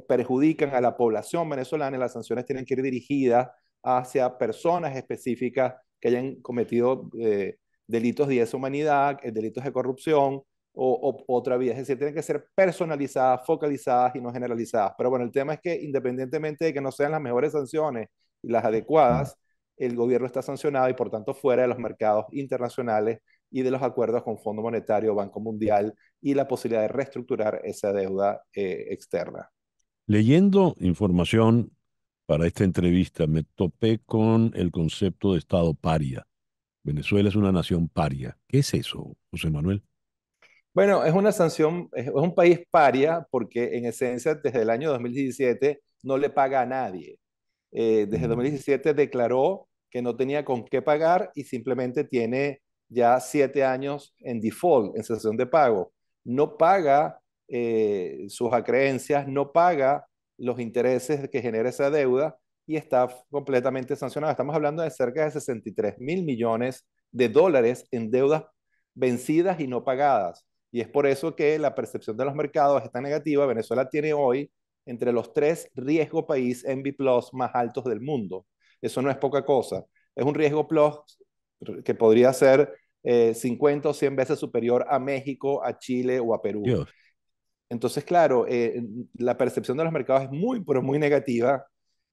Speaker 7: perjudican a la población venezolana y las sanciones tienen que ir dirigidas hacia personas específicas que hayan cometido delitos de lesa humanidad, delitos de corrupción o otra vía. Es decir, tienen que ser personalizadas, focalizadas y no generalizadas. Pero bueno, el tema es que independientemente de que no sean las mejores sanciones y las adecuadas, el gobierno está sancionado y por tanto fuera de los mercados internacionales y de los acuerdos con Fondo Monetario, Banco Mundial y la posibilidad de reestructurar esa deuda externa.
Speaker 2: Leyendo información para esta entrevista, me topé con el concepto de Estado paria. Venezuela es una nación paria. ¿Qué es eso, José Manuel?
Speaker 7: Bueno, es una sanción, es un país paria porque en esencia desde el año 2017 no le paga a nadie. Desde
Speaker 2: Mm.
Speaker 7: 2017 declaró que no tenía con qué pagar y simplemente tiene ya 7 años en default, en cesación de pago. No paga sus acreencias, no paga los intereses que genera esa deuda y está completamente sancionado. Estamos hablando de cerca de 63.000 millones de dólares en deudas vencidas y no pagadas. Y es por eso que la percepción de los mercados es tan negativa. Venezuela tiene hoy entre los 3 riesgo país MB Plus más altos del mundo. Eso no es poca cosa. Es un riesgo plus que podría ser 50 o 100 veces superior a México, a Chile o a Perú.
Speaker 2: Dios.
Speaker 7: Entonces, claro, la percepción de los mercados es muy, pero muy negativa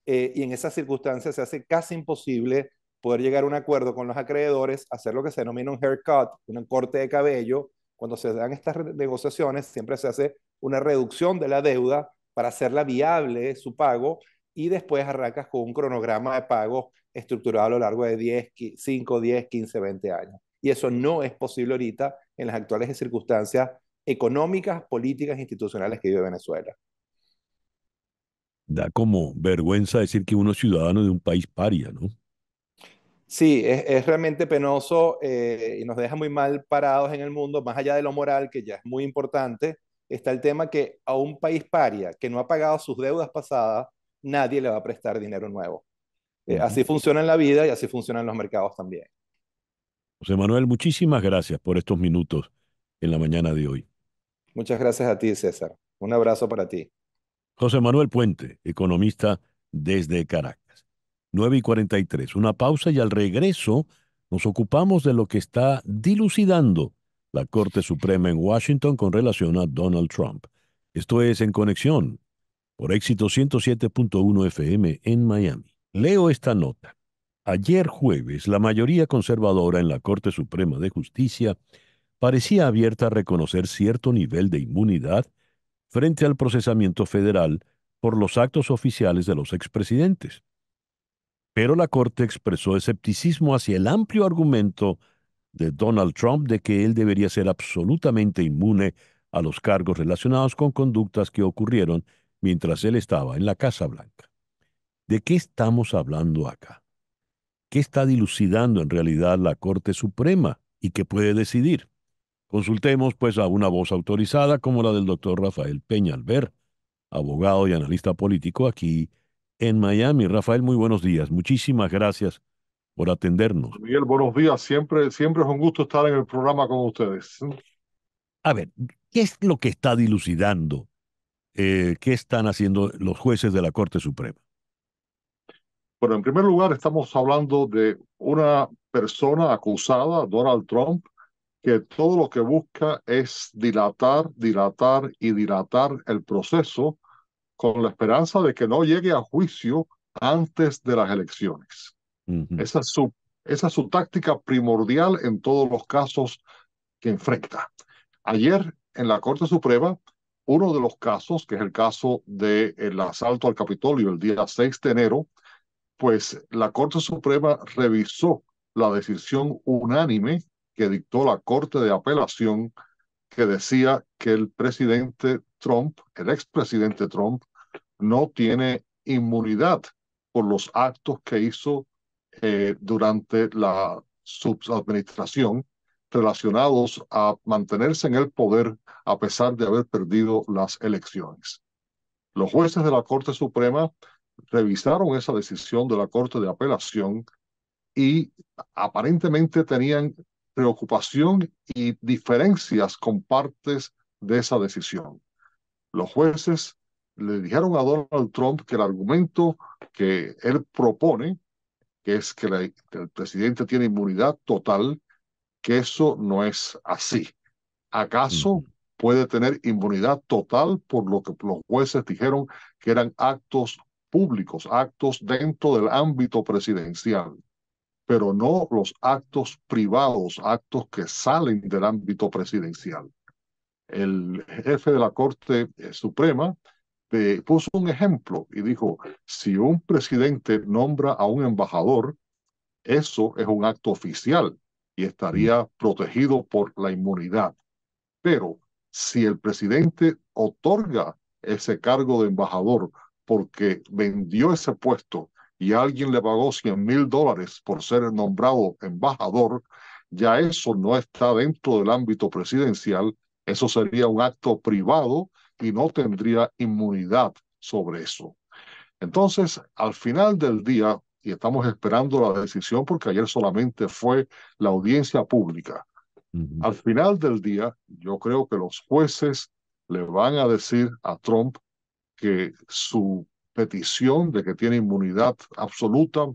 Speaker 7: y en esas circunstancias se hace casi imposible poder llegar a un acuerdo con los acreedores, hacer lo que se denomina un haircut, un corte de cabello. Cuando se dan estas negociaciones, siempre se hace una reducción de la deuda para hacerla viable su pago y después arrancas con un cronograma de pago estructurado a lo largo de 10, 5, 10, 15, 20 años. Y eso no es posible ahorita en las actuales circunstancias económicas, políticas e institucionales que vive Venezuela.
Speaker 2: Da como vergüenza decir que uno es ciudadano de un país paria, ¿no?
Speaker 7: Sí, es realmente penoso y nos deja muy mal parados en el mundo, más allá de lo moral, que ya es muy importante, está el tema que a un país paria que no ha pagado sus deudas pasadas, nadie le va a prestar dinero nuevo.
Speaker 2: Ujú.
Speaker 7: Así funciona en la vida y así funcionan los mercados también.
Speaker 2: José Manuel, muchísimas gracias por estos minutos en la mañana de hoy.
Speaker 7: Muchas gracias a ti, César. Un abrazo para ti.
Speaker 2: José Manuel Puente, economista desde Caracas. 9:43. Una pausa y al regreso nos ocupamos de lo que está dilucidando la Corte Suprema en Washington con relación a Donald Trump. Esto es En Conexión, por Éxito 107.1 FM en Miami. Leo esta nota. Ayer jueves, la mayoría conservadora en la Corte Suprema de Justicia parecía abierta a reconocer cierto nivel de inmunidad frente al procesamiento federal por los actos oficiales de los expresidentes. Pero la Corte expresó escepticismo hacia el amplio argumento de Donald Trump de que él debería ser absolutamente inmune a los cargos relacionados con conductas que ocurrieron mientras él estaba en la Casa Blanca. ¿De qué estamos hablando acá? ¿Qué está dilucidando en realidad la Corte Suprema y qué puede decidir? Consultemos pues a una voz autorizada como la del doctor Rafael Peñalver, abogado y analista político aquí en Miami. Rafael, muy buenos días. Muchísimas gracias por atendernos.
Speaker 8: Miguel, buenos días. Siempre es un gusto estar en el programa con ustedes.
Speaker 2: A ver, ¿qué es lo que está dilucidando? ¿Qué están haciendo los jueces de la Corte Suprema?
Speaker 8: Bueno, en primer lugar, estamos hablando de una persona acusada, Donald Trump, que todo lo que busca es dilatar, dilatar y dilatar el proceso con la esperanza de que no llegue a juicio antes de las elecciones.
Speaker 2: Ujú.
Speaker 8: Esa es su táctica primordial en todos los casos que enfrenta. Ayer en la Corte Suprema, uno de los casos, que es el caso del asalto al Capitolio el día 6 de enero, pues la Corte Suprema revisó la decisión unánime que dictó la Corte de Apelación, que decía que el presidente Trump, el expresidente Trump, no tiene inmunidad por los actos que hizo durante la subadministración relacionados a mantenerse en el poder a pesar de haber perdido las elecciones. Los jueces de la Corte Suprema revisaron esa decisión de la Corte de Apelación y aparentemente tenían preocupación y diferencias con partes de esa decisión. Los jueces le dijeron a Donald Trump que el argumento que él propone, que es que el presidente tiene inmunidad total, que eso no es así. ¿Acaso
Speaker 2: Ujú.
Speaker 8: puede tener inmunidad total por lo que los jueces dijeron que eran actos públicos, actos dentro del ámbito presidencial, pero no los actos privados, actos que salen del ámbito presidencial? El jefe de la Corte Suprema puso un ejemplo y dijo, si un presidente nombra a un embajador, eso es un acto oficial y estaría protegido por la inmunidad. Pero si el presidente otorga ese cargo de embajador porque vendió ese puesto y alguien le pagó $100,000 por ser nombrado embajador, ya eso no está dentro del ámbito presidencial, eso sería un acto privado y no tendría inmunidad sobre eso. Entonces, al final del día, y estamos esperando la decisión porque ayer solamente fue la audiencia pública,
Speaker 2: Ujú.
Speaker 8: al final del día, yo creo que los jueces le van a decir a Trump que su petición de que tiene inmunidad absoluta,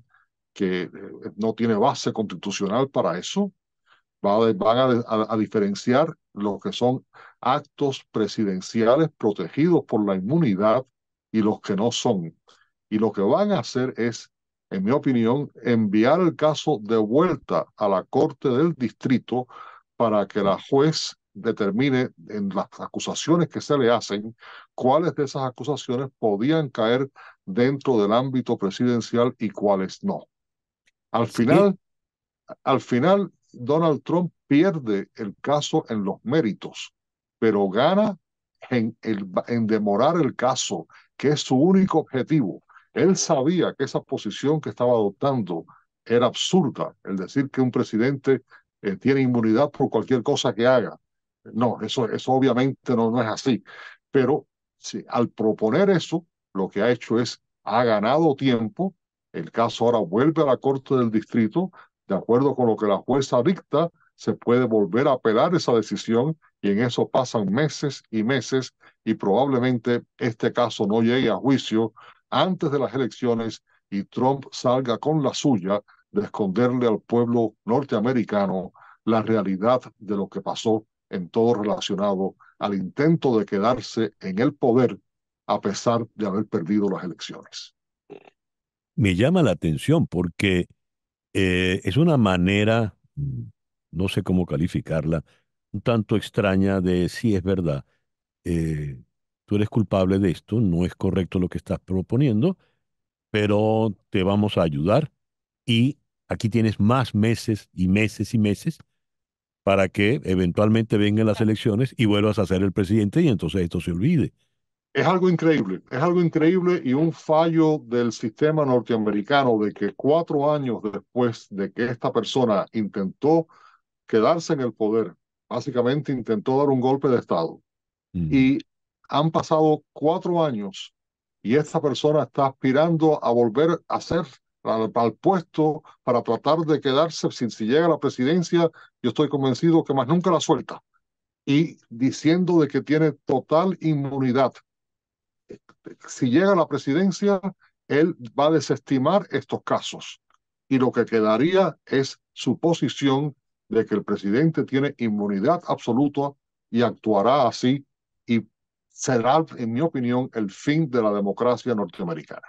Speaker 8: que no tiene base constitucional para eso, van a diferenciar lo que son actos presidenciales protegidos por la inmunidad y los que no son. Y lo que van a hacer es, en mi opinión, enviar el caso de vuelta a la Corte del Distrito para que la juez determine en las acusaciones que se le hacen cuáles de esas acusaciones podían caer dentro del ámbito presidencial y cuáles no. Al
Speaker 2: Sí,
Speaker 8: final, al final, Donald Trump pierde el caso en los méritos, pero gana en demorar el caso, que es su único objetivo. Él sabía que esa posición que estaba adoptando era absurda, el decir que un presidente tiene inmunidad por cualquier cosa que haga. No, eso obviamente no es así. Pero sí, al proponer eso, lo que ha hecho es, ha ganado tiempo, el caso ahora vuelve a la Corte del Distrito, de acuerdo con lo que la jueza dicta, se puede volver a apelar esa decisión y en eso pasan meses y meses y probablemente este caso no llegue a juicio antes de las elecciones y Trump salga con la suya de esconderle al pueblo norteamericano la realidad de lo que pasó en todo relacionado al intento de quedarse en el poder a pesar de haber perdido las elecciones.
Speaker 2: me llama la atención porque es una manera, no sé cómo calificarla, un tanto extraña de si es verdad, eh, tú eres culpable de esto, no es correcto lo que estás proponiendo, pero te vamos a ayudar y aquí tienes más meses y meses y meses para que eventualmente vengan las elecciones y vuelvas a ser el presidente y entonces esto se olvide.
Speaker 8: Es algo increíble y un fallo del sistema norteamericano de que 4 años después de que esta persona intentó quedarse en el poder, básicamente intentó dar un golpe de Estado
Speaker 2: Mm.
Speaker 8: y han pasado 4 años y esta persona está aspirando a volver a ser al puesto para tratar de quedarse. Si llega a la presidencia, yo estoy convencido que más nunca la suelta y diciendo de que tiene total inmunidad. Si llega a la presidencia, él va a desestimar estos casos y lo que quedaría es su posición de que el presidente tiene inmunidad absoluta y actuará así, y será, en mi opinión, el fin de la democracia norteamericana.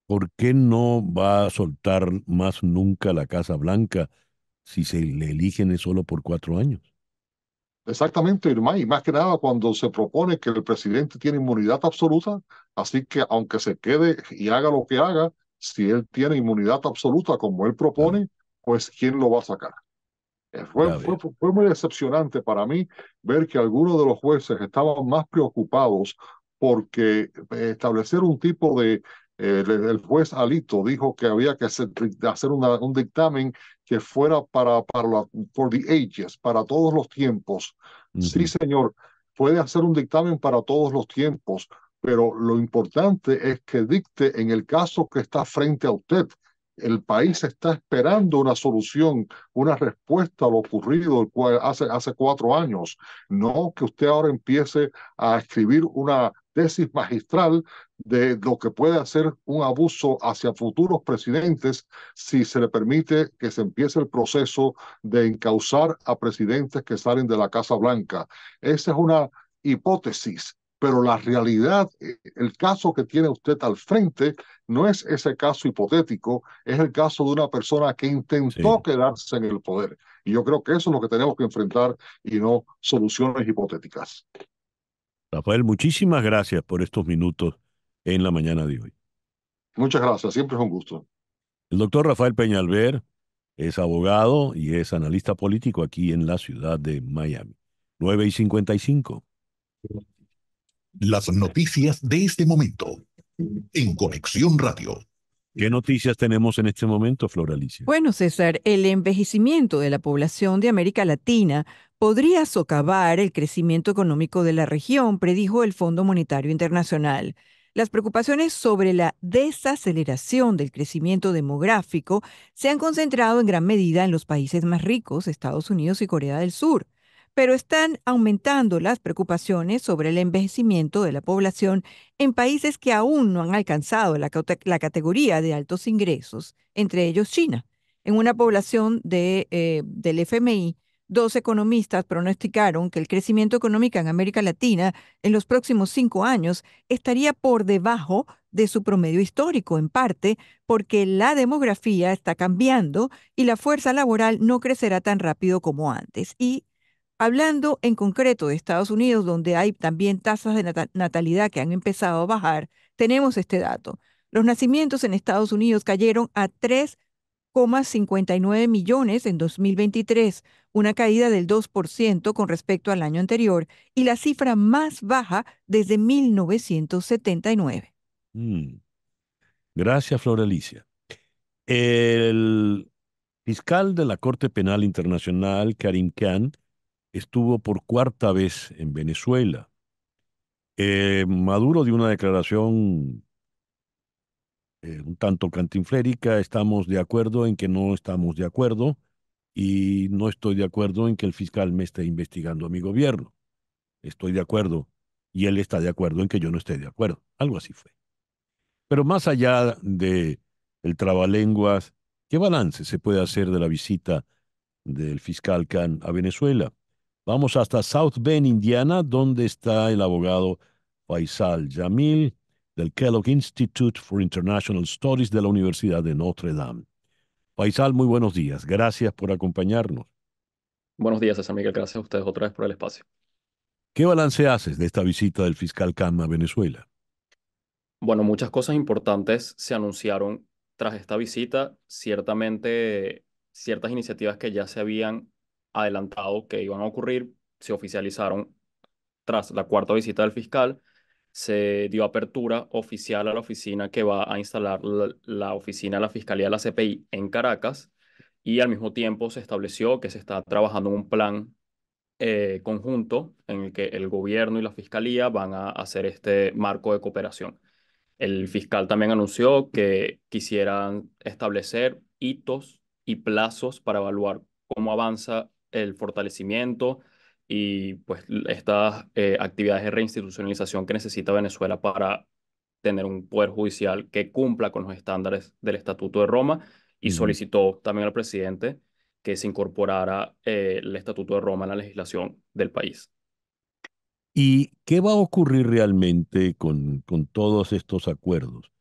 Speaker 2: ¿Por qué no va a soltar más nunca la Casa Blanca si se le eligen es solo por 4 años?
Speaker 8: Exactamente, Irma, y más que nada cuando se propone que el presidente tiene inmunidad absoluta, así que aunque se quede y haga lo que haga, si él tiene inmunidad absoluta como él
Speaker 2: Ah,
Speaker 8: propone, pues ¿quién lo va a sacar?
Speaker 2: ya veo.
Speaker 8: Fue muy decepcionante para mí ver que algunos de los jueces estaban más preocupados porque establecer un tipo de... el juez Alito dijo que había que hacer un dictamen que fuera para for the ages, para todos los tiempos. Sí,
Speaker 2: Ujú.
Speaker 8: señor, puede hacer un dictamen para todos los tiempos, pero lo importante es que dicte en el caso que está frente a usted. El país está esperando una solución, una respuesta a lo ocurrido hace 4 años. No que usted ahora empiece a escribir una tesis magistral de lo que puede hacer un abuso hacia futuros presidentes si se le permite que se empiece el proceso de encausar a presidentes que salen de la Casa Blanca. Esa es una hipótesis, pero la realidad, el caso que tiene usted al frente, no es ese caso hipotético, es el caso de una persona que intentó
Speaker 2: Sí.
Speaker 8: quedarse en el poder. Y yo creo que eso es lo que tenemos que enfrentar y no soluciones hipotéticas.
Speaker 2: Rafael, muchísimas gracias por estos minutos en la mañana de hoy.
Speaker 8: Muchas gracias, siempre es un gusto.
Speaker 2: El doctor Rafael Peñalver es abogado y es analista político aquí en la ciudad de Miami. 9:55.
Speaker 6: Las noticias de este momento en Conexión Radio.
Speaker 2: ¿Qué noticias tenemos en este momento, Flor Alicia?
Speaker 3: Bueno, César, el envejecimiento de la población de América Latina podría socavar el crecimiento económico de la región, predijo el Fondo Monetario Internacional. Las preocupaciones sobre la desaceleración del crecimiento demográfico se han concentrado en gran medida en los países más ricos, Estados Unidos y Corea del Sur, pero están aumentando las preocupaciones sobre el envejecimiento de la población en países que aún no han alcanzado la categoría de altos ingresos, entre ellos China. En una población del FMI, dos economistas pronosticaron que el crecimiento económico en América Latina en los próximos 5 años estaría por debajo de su promedio histórico, en parte porque la demografía está cambiando y la fuerza laboral no crecerá tan rápido como antes. Y hablando en concreto de Estados Unidos, donde hay también tasas de natalidad que han empezado a bajar, tenemos este dato. Los nacimientos en Estados Unidos cayeron a 3,59 millones en 2023, una caída del 2% con respecto al año anterior y la cifra más baja desde 1979.
Speaker 2: Mm, Gracias, Flor Alicia. El fiscal de la Corte Penal Internacional, Karim Khan, estuvo por cuarta vez en Venezuela. Maduro dio una declaración un tanto cantinflérica: estamos de acuerdo en que no estamos de acuerdo y no estoy de acuerdo en que el fiscal me esté investigando a mi gobierno. Estoy de acuerdo y él está de acuerdo en que yo no esté de acuerdo. Algo así fue. Pero más allá de el trabalenguas, ¿qué balance se puede hacer de la visita del fiscal Khan a Venezuela? Vamos hasta South Bend, Indiana, donde está el abogado Faisal Jamil del Kellogg Institute for International Studies de la Universidad de Notre Dame. Faisal, muy buenos días. Gracias por acompañarnos.
Speaker 9: Buenos días, César Miguel. Gracias a ustedes otra vez por el espacio.
Speaker 2: ¿Qué balance haces de esta visita del fiscal Khan a Venezuela?
Speaker 9: Bueno, muchas cosas importantes se anunciaron tras esta visita. Ciertamente, ciertas iniciativas que ya se habían adelantado que iban a ocurrir se oficializaron tras la cuarta visita del fiscal. Se dio apertura oficial a la oficina que va a instalar la oficina de la Fiscalía de la CPI en Caracas, y al mismo tiempo se estableció que se está trabajando en un plan conjunto en el que el gobierno y la fiscalía van a hacer este marco de cooperación. El fiscal también anunció que quisieran establecer hitos y plazos para evaluar cómo avanza el fortalecimiento y pues estas actividades de reinstitucionalización que necesita Venezuela para tener un poder judicial que cumpla con los estándares del Estatuto de Roma, y
Speaker 2: Ujú.
Speaker 9: solicitó también al presidente que se incorporara el Estatuto de Roma en la legislación del país.
Speaker 2: ¿Y qué va a ocurrir realmente con todos estos acuerdos?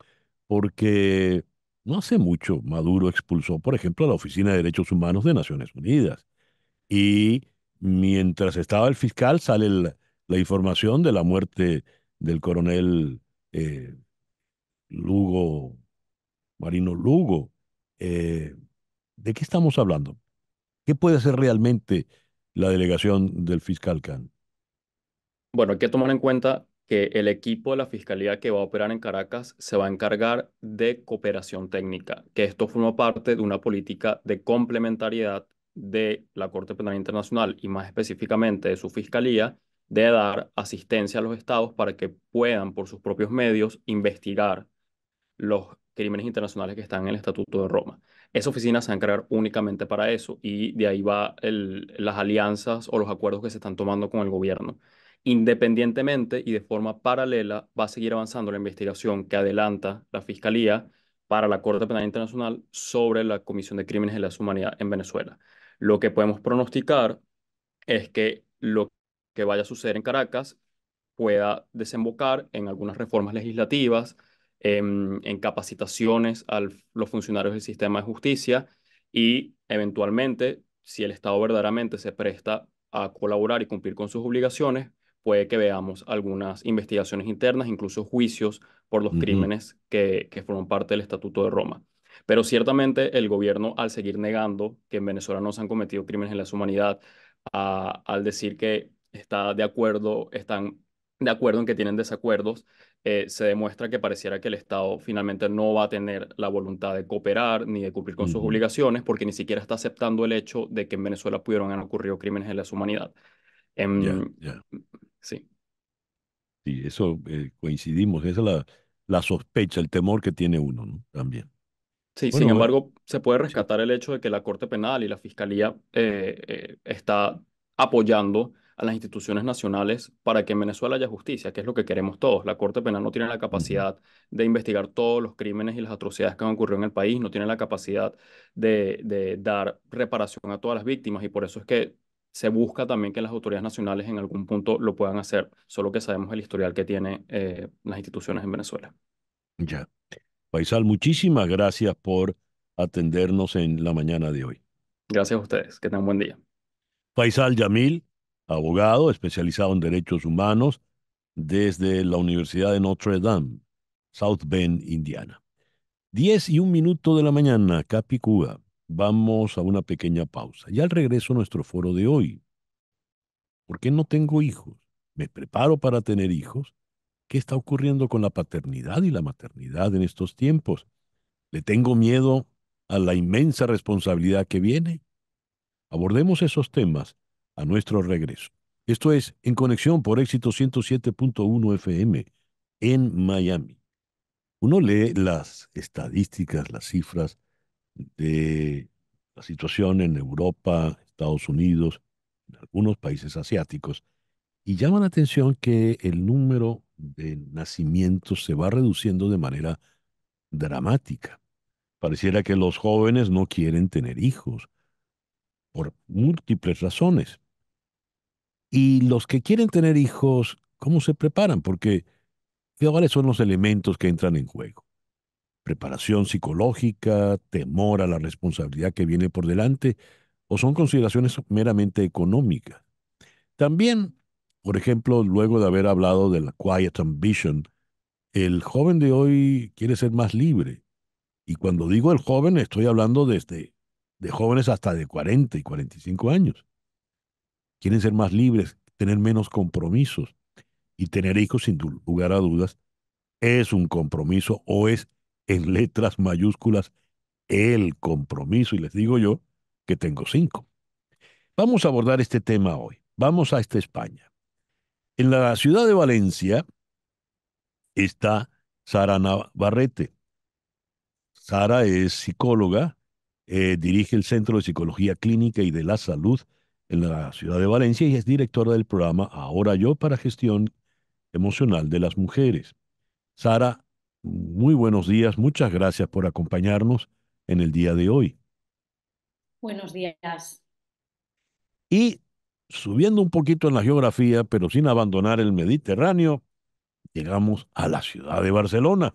Speaker 2: Porque no hace mucho Maduro expulsó, por ejemplo, a la Oficina de Derechos Humanos de Naciones Unidas. Y mientras estaba el fiscal, sale la información de la muerte del coronel eh, Lugo, Marino Lugo. Eh, ¿De qué estamos hablando? ¿Qué puede hacer realmente la delegación del fiscal Khan?
Speaker 9: Bueno, hay que tomar en cuenta que el equipo de la Fiscalía que va a operar en Caracas se va a encargar de cooperación técnica, que esto forma parte de una política de complementariedad de la Corte Penal Internacional y más específicamente de su Fiscalía, de dar asistencia a los estados para que puedan por sus propios medios investigar los crímenes internacionales que están en el Estatuto de Roma. Esa oficina se va a encargar únicamente para eso y de ahí va las alianzas o los acuerdos que se están tomando con el gobierno. Independientemente y de forma paralela, va a seguir avanzando la investigación que adelanta la Fiscalía para la Corte Penal Internacional sobre la Comisión de Crímenes de la Humanidad en Venezuela. Lo que podemos pronosticar es que lo que vaya a suceder en Caracas pueda desembocar en algunas reformas legislativas, en capacitaciones a los funcionarios del sistema de justicia y eventualmente, si el Estado verdaderamente se presta a colaborar y cumplir con sus obligaciones, puede que veamos algunas investigaciones internas, incluso juicios por los
Speaker 2: Ujú.
Speaker 9: crímenes que forman parte del Estatuto de Roma. Pero ciertamente el gobierno, al seguir negando que en Venezuela no se han cometido crímenes de lesa humanidad, al decir que está de acuerdo, están de acuerdo en que tienen desacuerdos, se demuestra que pareciera que el Estado finalmente no va a tener la voluntad de cooperar ni de cumplir con sus
Speaker 2: Ujú.
Speaker 9: obligaciones porque ni siquiera está aceptando el hecho de que en Venezuela pudieron haber ocurrido crímenes de lesa humanidad.
Speaker 2: Ya,
Speaker 9: Em,
Speaker 2: ya.
Speaker 9: sí.
Speaker 2: Sí, eso coincidimos. Esa es la sospecha, el temor que tiene uno, ¿no? También.
Speaker 9: Sí, sin
Speaker 2: Bueno,
Speaker 9: embargo, se puede
Speaker 2: sí.
Speaker 9: rescatar el hecho de que la Corte Penal y la Fiscalía está apoyando a las instituciones nacionales para que en Venezuela haya justicia, que es lo que queremos todos. La Corte Penal no tiene la
Speaker 2: Ujú.
Speaker 9: capacidad de investigar todos los crímenes y las atrocidades que han ocurrido en el país, no tiene la capacidad de dar reparación a todas las víctimas y por eso es que se busca también que las autoridades nacionales en algún punto lo puedan hacer, solo que sabemos el historial que tienen las instituciones en Venezuela.
Speaker 2: Ya. Faisal, muchísimas gracias por atendernos en la mañana de hoy.
Speaker 9: Gracias a ustedes, que tengan buen día.
Speaker 2: Faisal Yamil, abogado especializado en derechos humanos desde la Universidad de Notre Dame, South Bend, Indiana. 10:01 de la mañana, Capicúa. Vamos a una pequeña pausa. Y al regreso nuestro foro de hoy. ¿Por qué no tengo hijos? ¿Me preparo para tener hijos? ¿Qué está ocurriendo con la paternidad y la maternidad en estos tiempos? ¿Le tengo miedo a la inmensa responsabilidad que viene? Abordemos esos temas a nuestro regreso. Esto es En Conexión por Éxito 107.1 FM en Miami. Uno lee las estadísticas, las cifras de la situación en Europa, Estados Unidos, en algunos países asiáticos, y llama la atención que el número de nacimientos se va reduciendo de manera dramática. Pareciera que los jóvenes no quieren tener hijos por múltiples razones. Y los que quieren tener hijos, ¿cómo se preparan? Porque, ¿cuáles son los elementos que entran en juego? Preparación psicológica, temor a la responsabilidad que viene por delante, o son consideraciones meramente económicas. También, por ejemplo, luego de haber hablado de la quiet ambition, el joven de hoy quiere ser más libre. Y cuando digo el joven, estoy hablando desde de jóvenes hasta de 40 y 45 años. Quieren ser más libres, tener menos compromisos. Y tener hijos, sin lugar a dudas, es un compromiso o es en letras mayúsculas el compromiso. Y les digo yo que tengo 5. Vamos a abordar este tema hoy. Vamos a esta España. En la ciudad de Valencia está Sara Navarrete. Sara es psicóloga, dirige el Centro de Psicología Clínica y de la Salud en la ciudad de Valencia y es directora del programa Ahora Yo para Gestión Emocional de las Mujeres. Sara, muy buenos días, muchas gracias por acompañarnos en el día de hoy.
Speaker 10: Buenos días.
Speaker 2: Y subiendo un poquito en la geografía, pero sin abandonar el Mediterráneo, llegamos a la ciudad de Barcelona,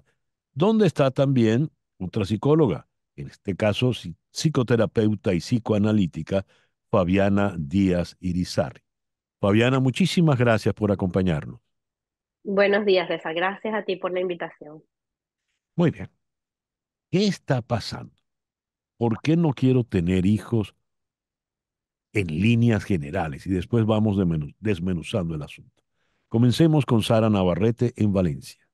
Speaker 2: donde está también otra psicóloga, en este caso psicoterapeuta y psicoanalítica, Fabiana Díaz Irizarry. Fabiana, muchísimas gracias por acompañarnos.
Speaker 11: Buenos días, César. Gracias a ti por la invitación.
Speaker 2: Muy bien. ¿Qué está pasando? ¿Por qué no quiero tener hijos en líneas generales? Y después vamos desmenuzando el asunto. Comencemos con Sara Navarrete en Valencia.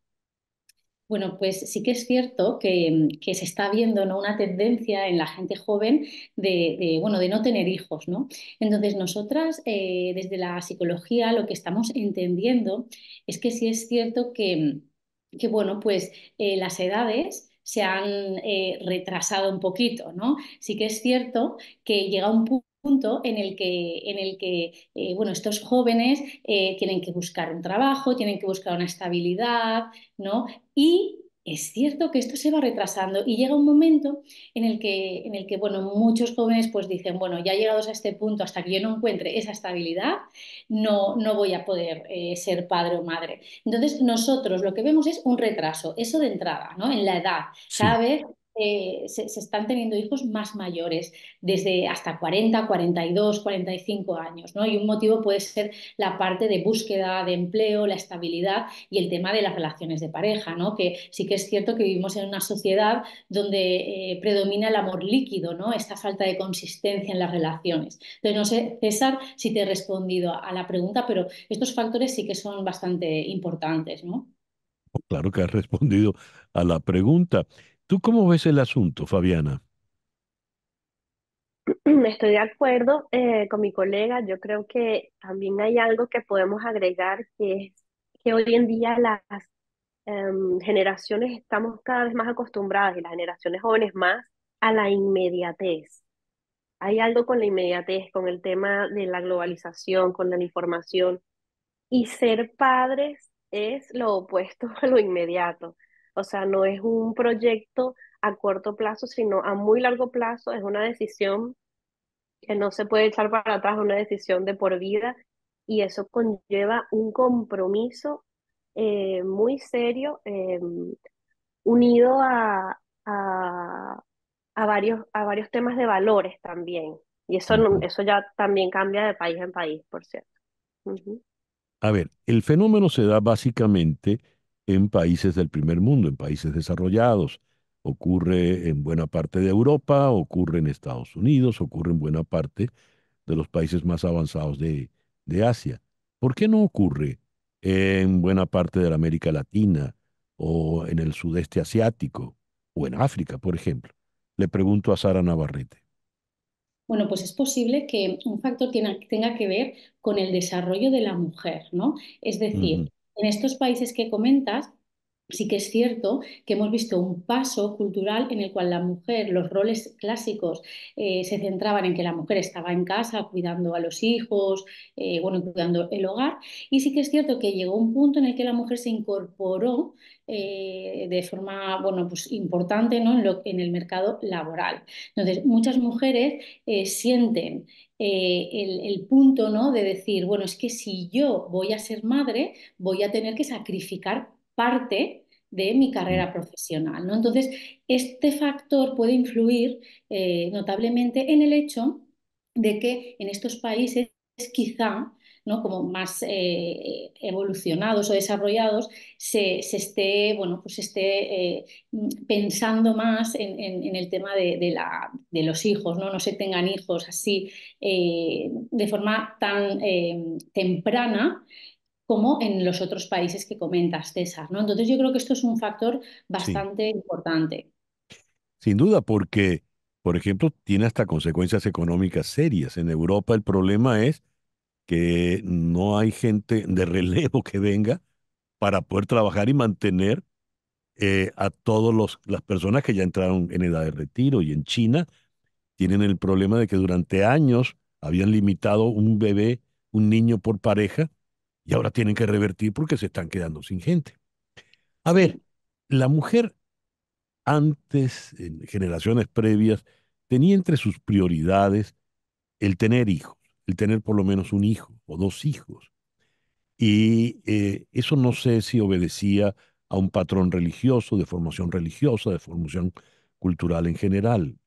Speaker 10: Bueno, pues sí que es cierto que se está viendo, ¿no?, una tendencia en la gente joven bueno, de no tener hijos, ¿no? Entonces, nosotras, desde la psicología, lo que estamos entendiendo es que sí es cierto que bueno, pues las edades se han retrasado un poquito, ¿no? Sí que es cierto que llega un punto en el que bueno, estos jóvenes tienen que buscar un trabajo, tienen que buscar una estabilidad, ¿no? Y es cierto que esto se va retrasando y llega un momento en el que bueno, muchos jóvenes pues dicen, bueno, ya llegados a este punto, hasta que yo no encuentre esa estabilidad, no voy a poder ser padre o madre. Entonces, nosotros lo que vemos es un retraso, eso de entrada, ¿no? En la edad. Cada
Speaker 2: Sí.
Speaker 10: vez se están teniendo hijos más mayores, desde hasta 40, 42, 45 años, ¿no? Y un motivo puede ser la parte de búsqueda de empleo, la estabilidad y el tema de las relaciones de pareja, ¿no? Que sí que es cierto que vivimos en una sociedad donde predomina el amor líquido, ¿no? Esta falta de consistencia en las relaciones. Entonces, no sé, César, si te he respondido a la pregunta, pero estos factores sí que son bastante importantes, ¿no?
Speaker 2: Claro que has respondido a la pregunta. ¿Tú cómo ves el asunto, Fabiana?
Speaker 11: Estoy de acuerdo con mi colega. Yo creo que también hay algo que podemos agregar, que es que hoy en día las generaciones estamos cada vez más acostumbradas, y las generaciones jóvenes más, a la inmediatez. Hay algo con la inmediatez, con el tema de la globalización, con la información. Y ser padres es lo opuesto a lo inmediato. O sea, no es un proyecto a corto plazo, sino a muy largo plazo. Es una decisión que no se puede echar para atrás, una decisión de por vida. Y eso conlleva un compromiso muy serio, unido a varios temas de valores también. Y eso,
Speaker 2: Ujú.
Speaker 11: eso ya también cambia de país en país, por cierto. Ujú.
Speaker 2: A ver, el fenómeno se da básicamente en países del primer mundo, en países desarrollados. Ocurre en buena parte de Europa, ocurre en Estados Unidos, ocurre en buena parte de los países más avanzados de Asia. ¿Por qué no ocurre en buena parte de la América Latina o en el sudeste asiático o en África, por ejemplo? Le pregunto a Sara Navarrete.
Speaker 10: Bueno, pues es posible que un factor tenga que ver con el desarrollo de la mujer, ¿no? Es
Speaker 2: Ujú.
Speaker 10: decir, en estos países que comentas, sí que es cierto que hemos visto un paso cultural en el cual la mujer, los roles clásicos se centraban en que la mujer estaba en casa cuidando a los hijos, bueno, cuidando el hogar, y sí que es cierto que llegó un punto en el que la mujer se incorporó de forma, bueno, pues importante, ¿no?, en el mercado laboral. Entonces, muchas mujeres sienten el punto, ¿no?, de decir, bueno, es que si yo voy a ser madre, voy a tener que sacrificar parte de mi
Speaker 2: Mm.
Speaker 10: carrera profesional, ¿no? Entonces, este factor puede influir notablemente en el hecho de que en estos países quizá, ¿no?, como más evolucionados o desarrollados, se esté, bueno, pues esté pensando más en el tema de los hijos, ¿no? No se tengan hijos así de forma tan temprana como en los otros países que comentas, César, ¿no? Entonces yo creo que esto es un factor
Speaker 2: Sí,
Speaker 10: bastante importante.
Speaker 2: sin duda, porque, por ejemplo, tiene hasta consecuencias económicas serias. En Europa el problema es que no hay gente de relevo que venga para poder trabajar y mantener a todas las personas que ya entraron en edad de retiro. Y en China tienen el problema de que durante años habían limitado un bebé, un niño por pareja, y ahora tienen que revertir porque se están quedando sin gente. A ver,
Speaker 10: Sí.
Speaker 2: la mujer antes, en generaciones previas, tenía entre sus prioridades el tener hijos, el tener por lo menos un hijo o dos hijos. Y eso no sé si obedecía a un patrón religioso, de formación cultural en general.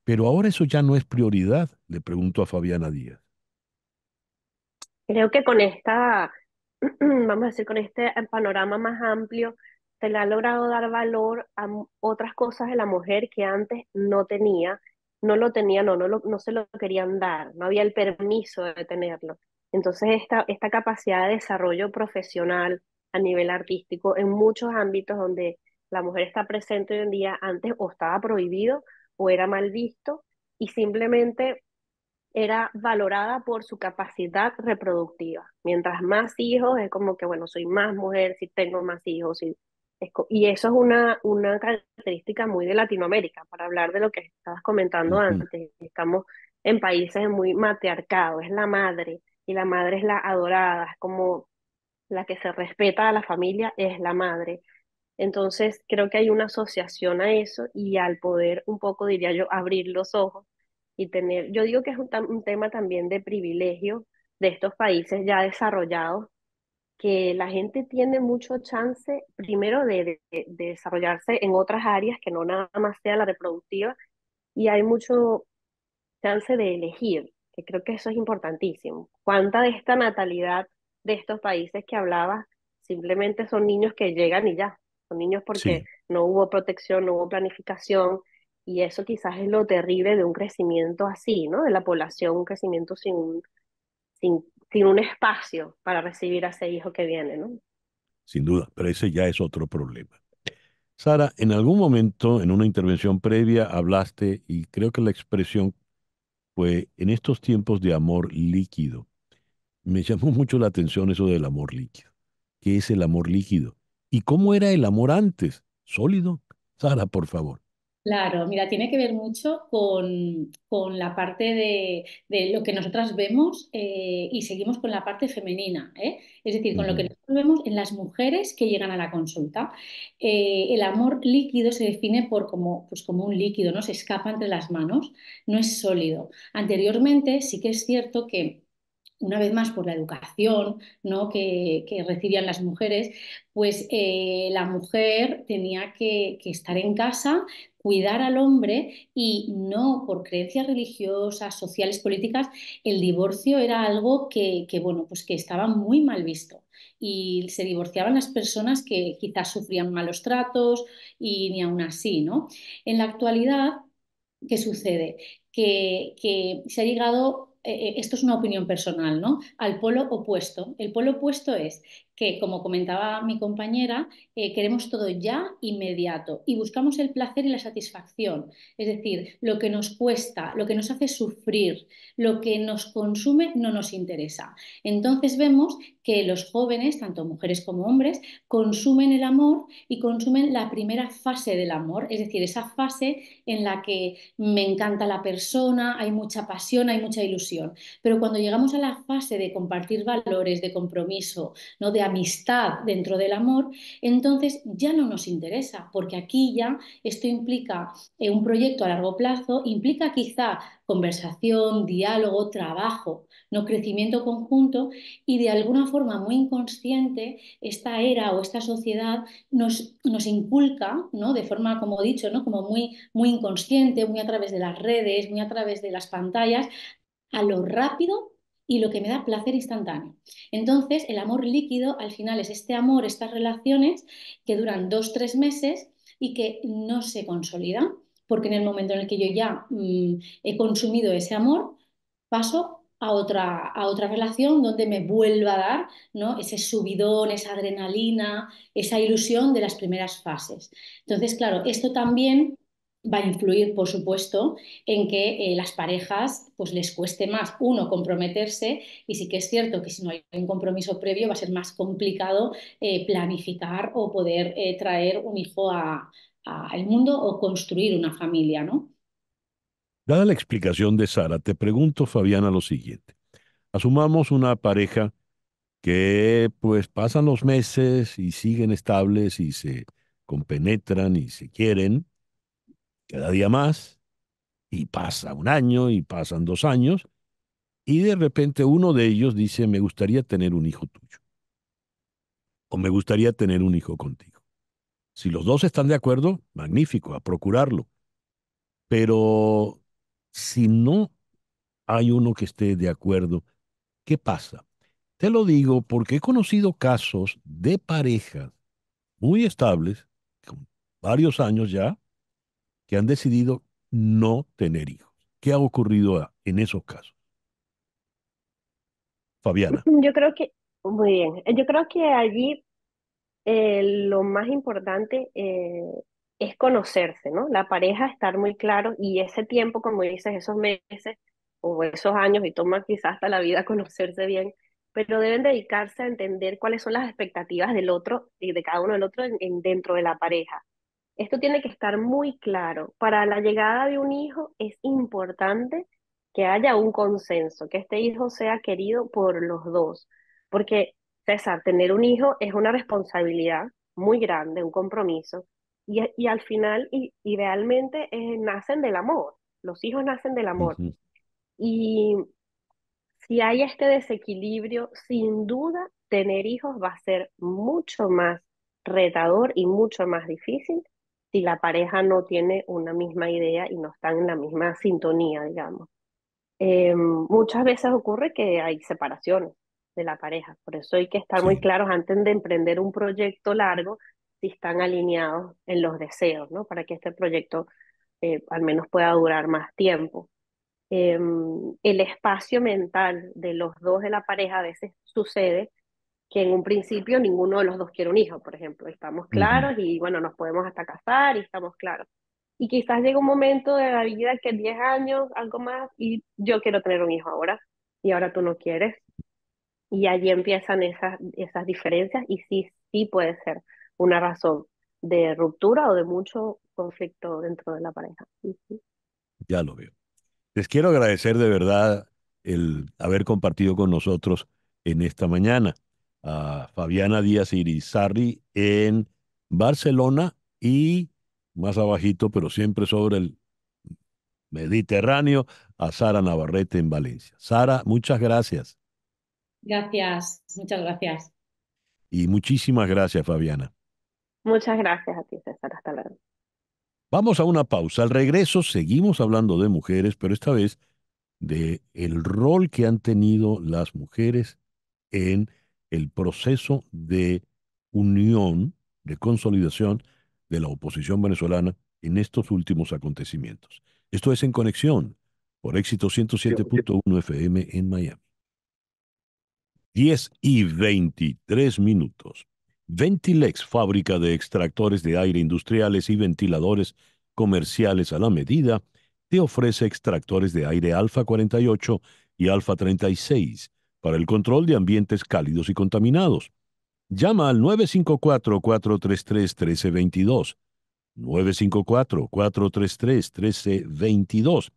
Speaker 2: Pero ahora eso ya no es prioridad, le pregunto a Fabiana Díaz.
Speaker 11: Creo que con esta, vamos a decir, con este panorama más amplio, se le ha logrado dar valor a otras cosas de la mujer que antes no tenía, no lo tenía, no se lo querían dar, no había el permiso de tenerlo. Entonces, esta capacidad de desarrollo profesional a nivel artístico en muchos ámbitos donde la mujer está presente hoy en día, antes o estaba prohibido o era mal visto, y simplemente era valorada por su capacidad reproductiva. Mientras más hijos, es como que, bueno, soy más mujer si tengo más hijos. Y eso es una característica muy de Latinoamérica, para hablar de lo que estabas comentando
Speaker 2: Ujú.
Speaker 11: antes. Estamos en países muy matriarcados, es la madre, y la madre es la adorada, es como la que se respeta a la familia, es la madre. Entonces, creo que hay una asociación a eso y al poder un poco, diría yo, abrir los ojos y tener, yo digo que es un tema también de privilegio de estos países ya desarrollados, que la gente tiene mucho chance, primero, de desarrollarse en otras áreas que no nada más sea la reproductiva, y hay mucho chance de elegir, que creo que eso es importantísimo. ¿Cuánta de esta natalidad de estos países que hablabas simplemente son niños que llegan y ya? Son niños porque
Speaker 2: Sí,
Speaker 11: no hubo protección, no hubo planificación, y eso quizás es lo terrible de un crecimiento así, ¿no? De la población, un crecimiento sin un espacio para recibir a ese hijo que viene, ¿no?
Speaker 2: sin duda, pero ese ya es otro problema. Sara, en algún momento, en una intervención previa, hablaste, y creo que la expresión fue en estos tiempos de amor líquido. Me llamó mucho la atención eso del amor líquido. ¿Qué es el amor líquido? ¿Y cómo era el amor antes? ¿Sólido? Sara, por favor.
Speaker 10: Claro, mira, tiene que ver mucho con la parte de lo que nosotras vemos y seguimos con la parte femenina, ¿eh? Es decir, con lo que
Speaker 2: Ujú.
Speaker 10: nosotros vemos en las mujeres que llegan a la consulta. El amor líquido se define por como, pues como un líquido, ¿no? Se escapa entre las manos, no es sólido. Anteriormente sí que es cierto que una vez más por la educación, ¿no? que recibían las mujeres, pues la mujer tenía que estar en casa, cuidar al hombre y no por creencias religiosas, sociales, políticas, el divorcio era algo bueno, pues que estaba muy mal visto. Y se divorciaban las personas que quizás sufrían malos tratos y ni aún así, ¿no? En la actualidad, ¿qué sucede? Que se ha llegado, esto es una opinión personal, ¿no? Al polo opuesto. El polo opuesto es que, como comentaba mi compañera, queremos todo ya inmediato y buscamos el placer y la satisfacción. Es decir, lo que nos cuesta, lo que nos hace sufrir, lo que nos consume no nos interesa. Entonces vemos que los jóvenes, tanto mujeres como hombres, consumen el amor y consumen la primera fase del amor, es decir, esa fase en la que me encanta la persona, hay mucha pasión, hay mucha ilusión. Pero cuando llegamos a la fase de compartir valores, de compromiso, ¿no? De amistad dentro del amor, entonces ya no nos interesa, porque aquí ya esto implica un proyecto a largo plazo, implica quizá conversación, diálogo, trabajo, no crecimiento conjunto, y de alguna forma muy inconsciente esta era o esta sociedad nos inculca, ¿no? De forma, como he dicho, ¿no? Como muy, muy inconsciente, muy a través de las redes, muy a través de las pantallas, a lo rápido y lo que me da placer instantáneo. Entonces, el amor líquido al final es este amor, estas relaciones que duran 2, 3 meses y que no se consolidan, porque en el momento en el que yo ya he consumido ese amor, paso a otra relación donde me vuelva a dar, ¿no? Ese subidón, esa adrenalina, esa ilusión de las primeras fases. Entonces, claro, esto también va a influir, por supuesto, en que las parejas pues les cueste más, uno, comprometerse, y sí que es cierto que si no hay un compromiso previo va a ser más complicado planificar o poder traer un hijo al mundo o construir una familia, ¿no?
Speaker 2: Dada la explicación de Sara, te pregunto, Fabiana, lo siguiente. Asumamos una pareja que pues pasan los meses y siguen estables y se compenetran y se quieren cada día más, Y pasa un año y pasan 2 años y de repente uno de ellos dice, me gustaría tener un hijo tuyo o me gustaría tener un hijo contigo. Si los dos están de acuerdo, magnífico, a procurarlo. Pero si no hay uno que esté de acuerdo, ¿qué pasa? Te lo digo porque he conocido casos de parejas muy estables, con varios años ya, que han decidido no tener hijos. ¿Qué ha ocurrido en esos casos? Fabiana.
Speaker 11: Yo creo que, muy bien, yo creo que allí lo más importante es conocerse, ¿no? La pareja, estar muy claro y ese tiempo, como dices, esos meses o esos años, y toma quizás hasta la vida conocerse bien, pero deben dedicarse a entender cuáles son las expectativas del otro y de cada uno del otro dentro de la pareja. Esto tiene que estar muy claro. Para la llegada de un hijo es importante que haya un consenso, que este hijo sea querido por los dos, porque César, tener un hijo es una responsabilidad muy grande, un compromiso, y al final, idealmente, nacen del amor. Los hijos nacen del amor.
Speaker 2: Ujú.
Speaker 11: Y si hay este desequilibrio, sin duda, tener hijos va a ser mucho más retador y mucho más difícil si la pareja no tiene una misma idea y no están en la misma sintonía, digamos. Muchas veces ocurre que hay separaciones de la pareja, por eso hay que estar muy
Speaker 2: Sí,
Speaker 11: claros antes de emprender un proyecto largo si están alineados en los deseos, ¿no? Para que este proyecto al menos pueda durar más tiempo. El espacio mental de los dos de la pareja a veces sucede que en un principio ninguno de los dos quiere un hijo, por ejemplo. Estamos
Speaker 2: ujú,
Speaker 11: claros y bueno, nos podemos hasta casar y estamos claros. Y quizás llega un momento de la vida que 10 años, algo más, y yo quiero tener un hijo ahora, y ahora tú no quieres. Y allí empiezan esas diferencias y sí, sí puede ser una razón de ruptura o de mucho conflicto dentro de la pareja. Ujú.
Speaker 2: ya lo veo. Les quiero agradecer de verdad el haber compartido con nosotros en esta mañana a Fabiana Díaz Irizarry en Barcelona y más abajito, pero siempre sobre el Mediterráneo, a Sara Navarrete en Valencia. Sara, muchas gracias
Speaker 10: Gracias, muchas gracias.
Speaker 2: y muchísimas gracias, Fabiana.
Speaker 11: Muchas gracias a ti, César. Hasta luego.
Speaker 2: Vamos a una pausa. Al regreso seguimos hablando de mujeres, pero esta vez de el rol que han tenido las mujeres en el proceso de unión, de consolidación de la oposición venezolana en estos últimos acontecimientos. Esto es En Conexión, por Éxito 107.1 FM en Miami. 10:23. Ventilex, fábrica de extractores de aire industriales y ventiladores comerciales a la medida, te ofrece extractores de aire Alfa 48 y Alfa 36 para el control de ambientes cálidos y contaminados. Llama al 954-433-1322, 954-433-1322.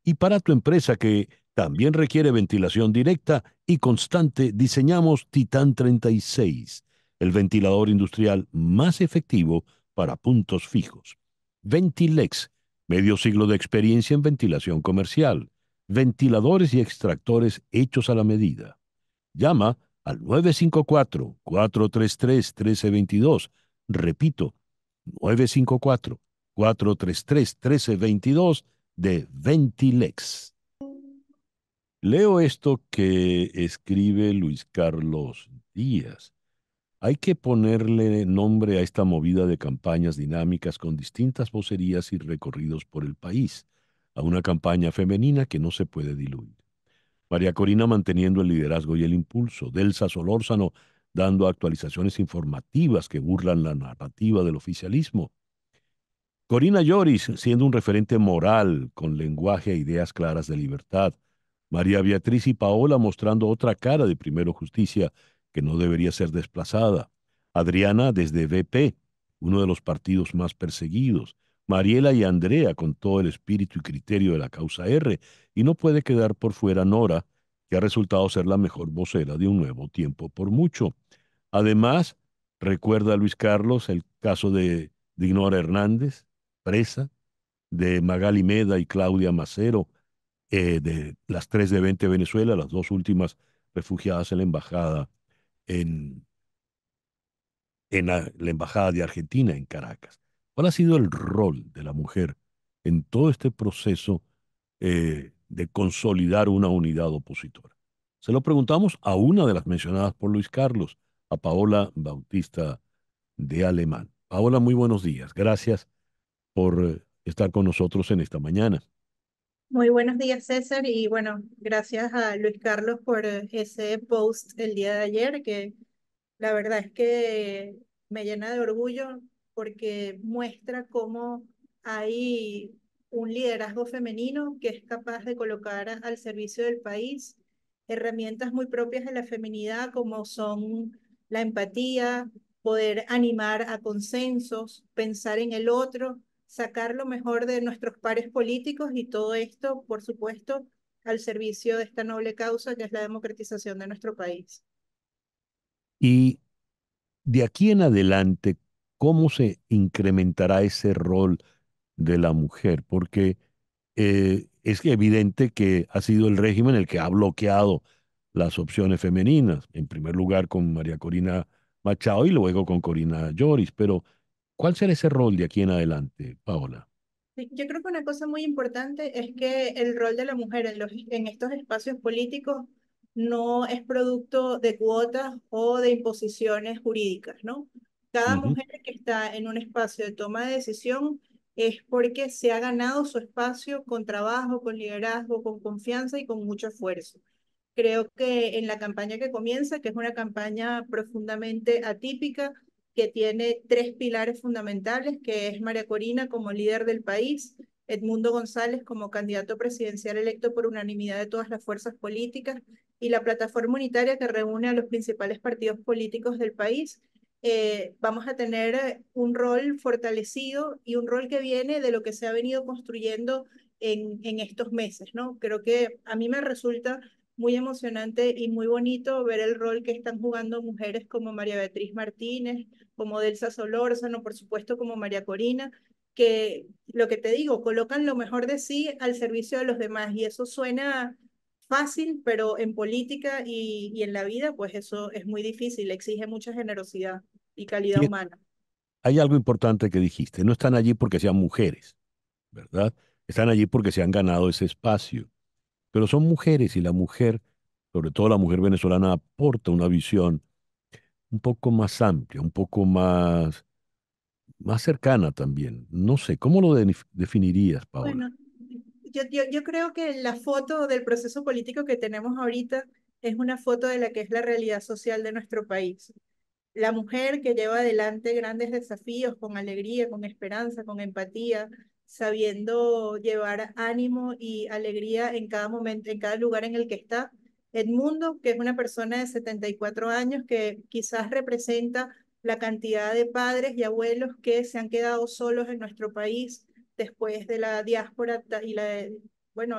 Speaker 2: Y para tu empresa que también requiere ventilación directa y constante, diseñamos Titan 36, el ventilador industrial más efectivo para puntos fijos. Ventilex, medio siglo de experiencia en ventilación comercial, ventiladores y extractores hechos a la medida. Llama al 954-433-1322. Repito, 954-433-1322 de Ventilex. Leo esto que escribe Luis Carlos Díaz. Hay que ponerle nombre a esta movida de campañas dinámicas con distintas vocerías y recorridos por el país, a una campaña femenina que no se puede diluir. María Corina manteniendo el liderazgo y el impulso, Delsa Solórzano dando actualizaciones informativas que burlan la narrativa del oficialismo, Corina Lloris siendo un referente moral con lenguaje e ideas claras de libertad, María Beatriz y Paola mostrando otra cara de Primero Justicia que no debería ser desplazada, Adriana desde VP, uno de los partidos más perseguidos, Mariela y Andrea con todo el espíritu y criterio de la causa R, y no puede quedar por fuera Nora, que ha resultado ser la mejor vocera de un nuevo tiempo por mucho. Además, recuerda Luis Carlos el caso de Dinora Hernández, presa, de Magali Meda y Claudia Macero, de las tres de 20 Venezuela, las dos últimas refugiadas en la embajada en, la embajada de Argentina en Caracas. ¿Cuál ha sido el rol de la mujer en todo este proceso de consolidar una unidad opositora? Se lo preguntamos a una de las mencionadas por Luis Carlos, a Paola Bautista de Alemán. Paola, muy buenos días. Gracias por estar con nosotros en esta mañana.
Speaker 12: Muy buenos días, César, y bueno, gracias a Luis Carlos por ese post el día de ayer, que la verdad es que me llena de orgullo porque muestra cómo hay un liderazgo femenino que es capaz de colocar al servicio del país herramientas muy propias de la feminidad como son la empatía, poder animar a consensos, pensar en el otro, sacar lo mejor de nuestros pares políticos y todo esto, por supuesto, al servicio de esta noble causa que es la democratización de nuestro país.
Speaker 2: Y de aquí en adelante, ¿cómo se incrementará ese rol de la mujer? Porque es evidente que ha sido el régimen el que ha bloqueado las opciones femeninas, en primer lugar con María Corina Machado y luego con Corina Lloris. Pero, ¿cuál será ese rol de aquí en adelante, Paola?
Speaker 12: Sí, yo creo que una cosa muy importante es que el rol de la mujer en estos espacios políticos no es producto de cuotas o de imposiciones jurídicas, ¿no? Cada
Speaker 2: Ujú.
Speaker 12: mujer que está en un espacio de toma de decisión es porque se ha ganado su espacio con trabajo, con liderazgo, con confianza y con mucho esfuerzo. Creo que en la campaña que comienza, que es una campaña profundamente atípica, que tiene tres pilares fundamentales, que es María Corina como líder del país, Edmundo González como candidato presidencial electo por unanimidad de todas las fuerzas políticas y la plataforma unitaria que reúne a los principales partidos políticos del país. Vamos a tener un rol fortalecido y un rol que viene de lo que se ha venido construyendo en estos meses, ¿no? Creo que a mí me resulta muy emocionante y muy bonito ver el rol que están jugando mujeres como María Beatriz Martínez, como Delsa Solórzano, por supuesto como María Corina, que lo que te digo, colocan lo mejor de sí al servicio de los demás y eso suena fácil, pero en política y en la vida, pues eso es muy difícil, exige mucha generosidad y calidad
Speaker 2: Tie-
Speaker 12: humana.
Speaker 2: Hay algo importante que dijiste, no están allí porque sean mujeres, ¿verdad? Están allí porque se han ganado ese espacio, pero son mujeres y la mujer, sobre todo la mujer venezolana, aporta una visión un poco más amplia, un poco más cercana también. No sé, ¿cómo lo definirías, Paola?
Speaker 12: Bueno, yo creo que la foto del proceso político que tenemos ahorita es una foto de la que es la realidad social de nuestro país. La mujer que lleva adelante grandes desafíos con alegría, con esperanza, con empatía, sabiendo llevar ánimo y alegría en cada momento, en cada lugar en el que está. Edmundo, que es una persona de 74 años que quizás representa la cantidad de padres y abuelos que se han quedado solos en nuestro país después de la diáspora y bueno,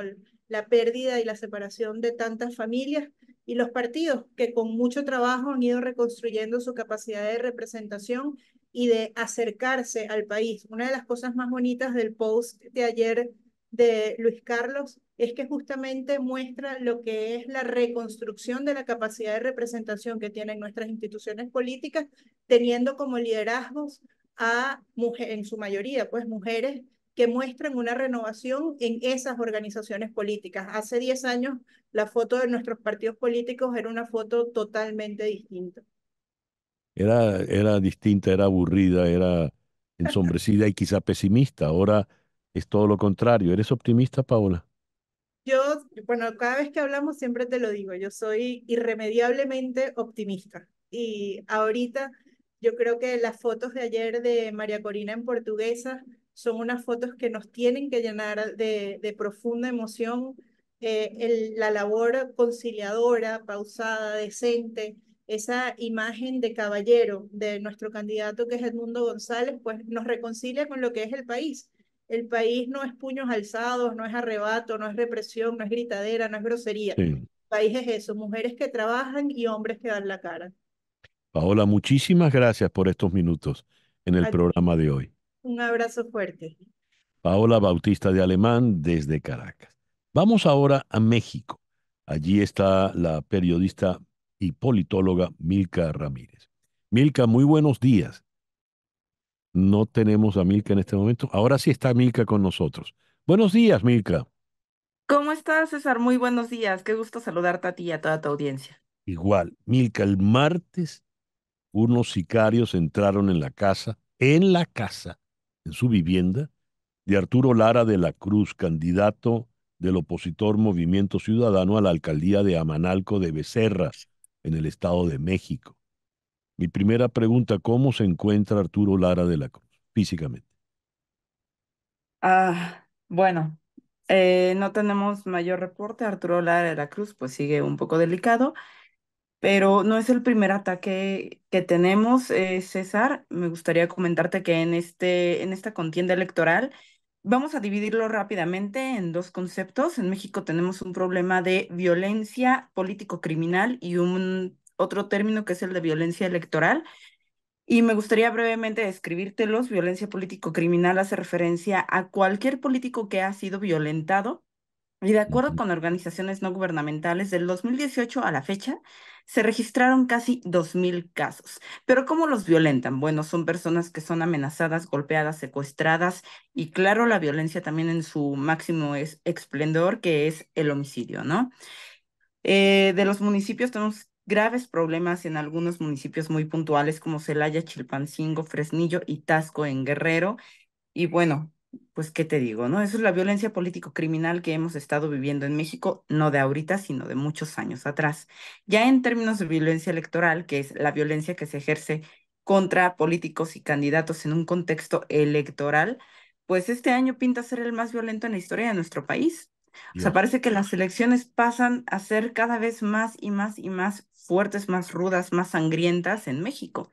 Speaker 12: la pérdida y la separación de tantas familias y los partidos que con mucho trabajo han ido reconstruyendo su capacidad de representación y de acercarse al país. Una de las cosas más bonitas del post de ayer de Luis Carlos es que justamente muestra lo que es la reconstrucción de la capacidad de representación que tienen nuestras instituciones políticas, teniendo como liderazgos a mujeres, en su mayoría, pues mujeres que muestran una renovación en esas organizaciones políticas. Hace 10 años la foto de nuestros partidos políticos era una foto totalmente distinta.
Speaker 2: Era distinta, era aburrida, era ensombrecida y quizá pesimista. Ahora es todo lo contrario. ¿Eres optimista, Paola?
Speaker 12: Bueno, cada vez que hablamos siempre te lo digo, yo soy irremediablemente optimista. Y ahorita yo creo que las fotos de ayer de María Corina en Portuguesa son unas fotos que nos tienen que llenar de profunda emoción. La labor conciliadora, pausada, decente, esa imagen de caballero de nuestro candidato que es Edmundo González, pues nos reconcilia con lo que es el país. El país no es puños alzados, no es arrebato, no es represión, no es gritadera, no es grosería. El
Speaker 2: Sí.
Speaker 12: país es eso, mujeres que trabajan y hombres que dan la cara.
Speaker 2: Paola, muchísimas gracias por estos minutos en el
Speaker 12: A ti,
Speaker 2: programa de hoy.
Speaker 12: un abrazo fuerte.
Speaker 2: Paola Bautista de Alemán desde Caracas. Vamos ahora a México. Allí está la periodista y politóloga Milka Ramírez. Milka, muy buenos días. No tenemos a Milka en este momento. Ahora sí está Milka con nosotros. Buenos días, Milka.
Speaker 13: ¿Cómo estás, César? Muy buenos días. Qué gusto saludarte a ti y a toda tu audiencia.
Speaker 2: Igual, Milka, el martes unos sicarios entraron en en su vivienda, de Arturo Lara de la Cruz, candidato del opositor Movimiento Ciudadano a la alcaldía de Amanalco de Becerra, en el Estado de México. Mi primera pregunta, ¿cómo se encuentra Arturo Lara de la Cruz físicamente?
Speaker 13: Bueno, no tenemos mayor reporte. Arturo Lara de la Cruz pues sigue un poco delicado, pero no es el primer ataque que tenemos, César. Me gustaría comentarte que en esta contienda electoral vamos a dividirlo rápidamente en dos conceptos. En México tenemos un problema de violencia político-criminal y un otro término que es el de violencia electoral. Y me gustaría brevemente describírtelos. Violencia político-criminal hace referencia a cualquier político que ha sido violentado y de acuerdo
Speaker 2: Ujú.
Speaker 13: con organizaciones no gubernamentales, del 2018 a la fecha, se registraron casi 2.000 casos. Pero ¿cómo los violentan? Bueno, son personas que son amenazadas, golpeadas, secuestradas y claro, la violencia también en su máximo esplendor, que es el homicidio, ¿no? De los municipios tenemos graves problemas en algunos municipios muy puntuales como Celaya, Chilpancingo, Fresnillo y Tasco en Guerrero. Y bueno, pues qué te digo, ¿no? Eso es la violencia político-criminal que hemos estado viviendo en México, no de ahorita, sino de muchos años atrás. Ya en términos de violencia electoral, que es la violencia que se ejerce contra políticos y candidatos en un contexto electoral, pues este año pinta ser el más violento en la historia de nuestro país. O sea,
Speaker 2: Dios,
Speaker 13: parece que las elecciones pasan a ser cada vez más y más y más fuertes, más rudas, más sangrientas en México.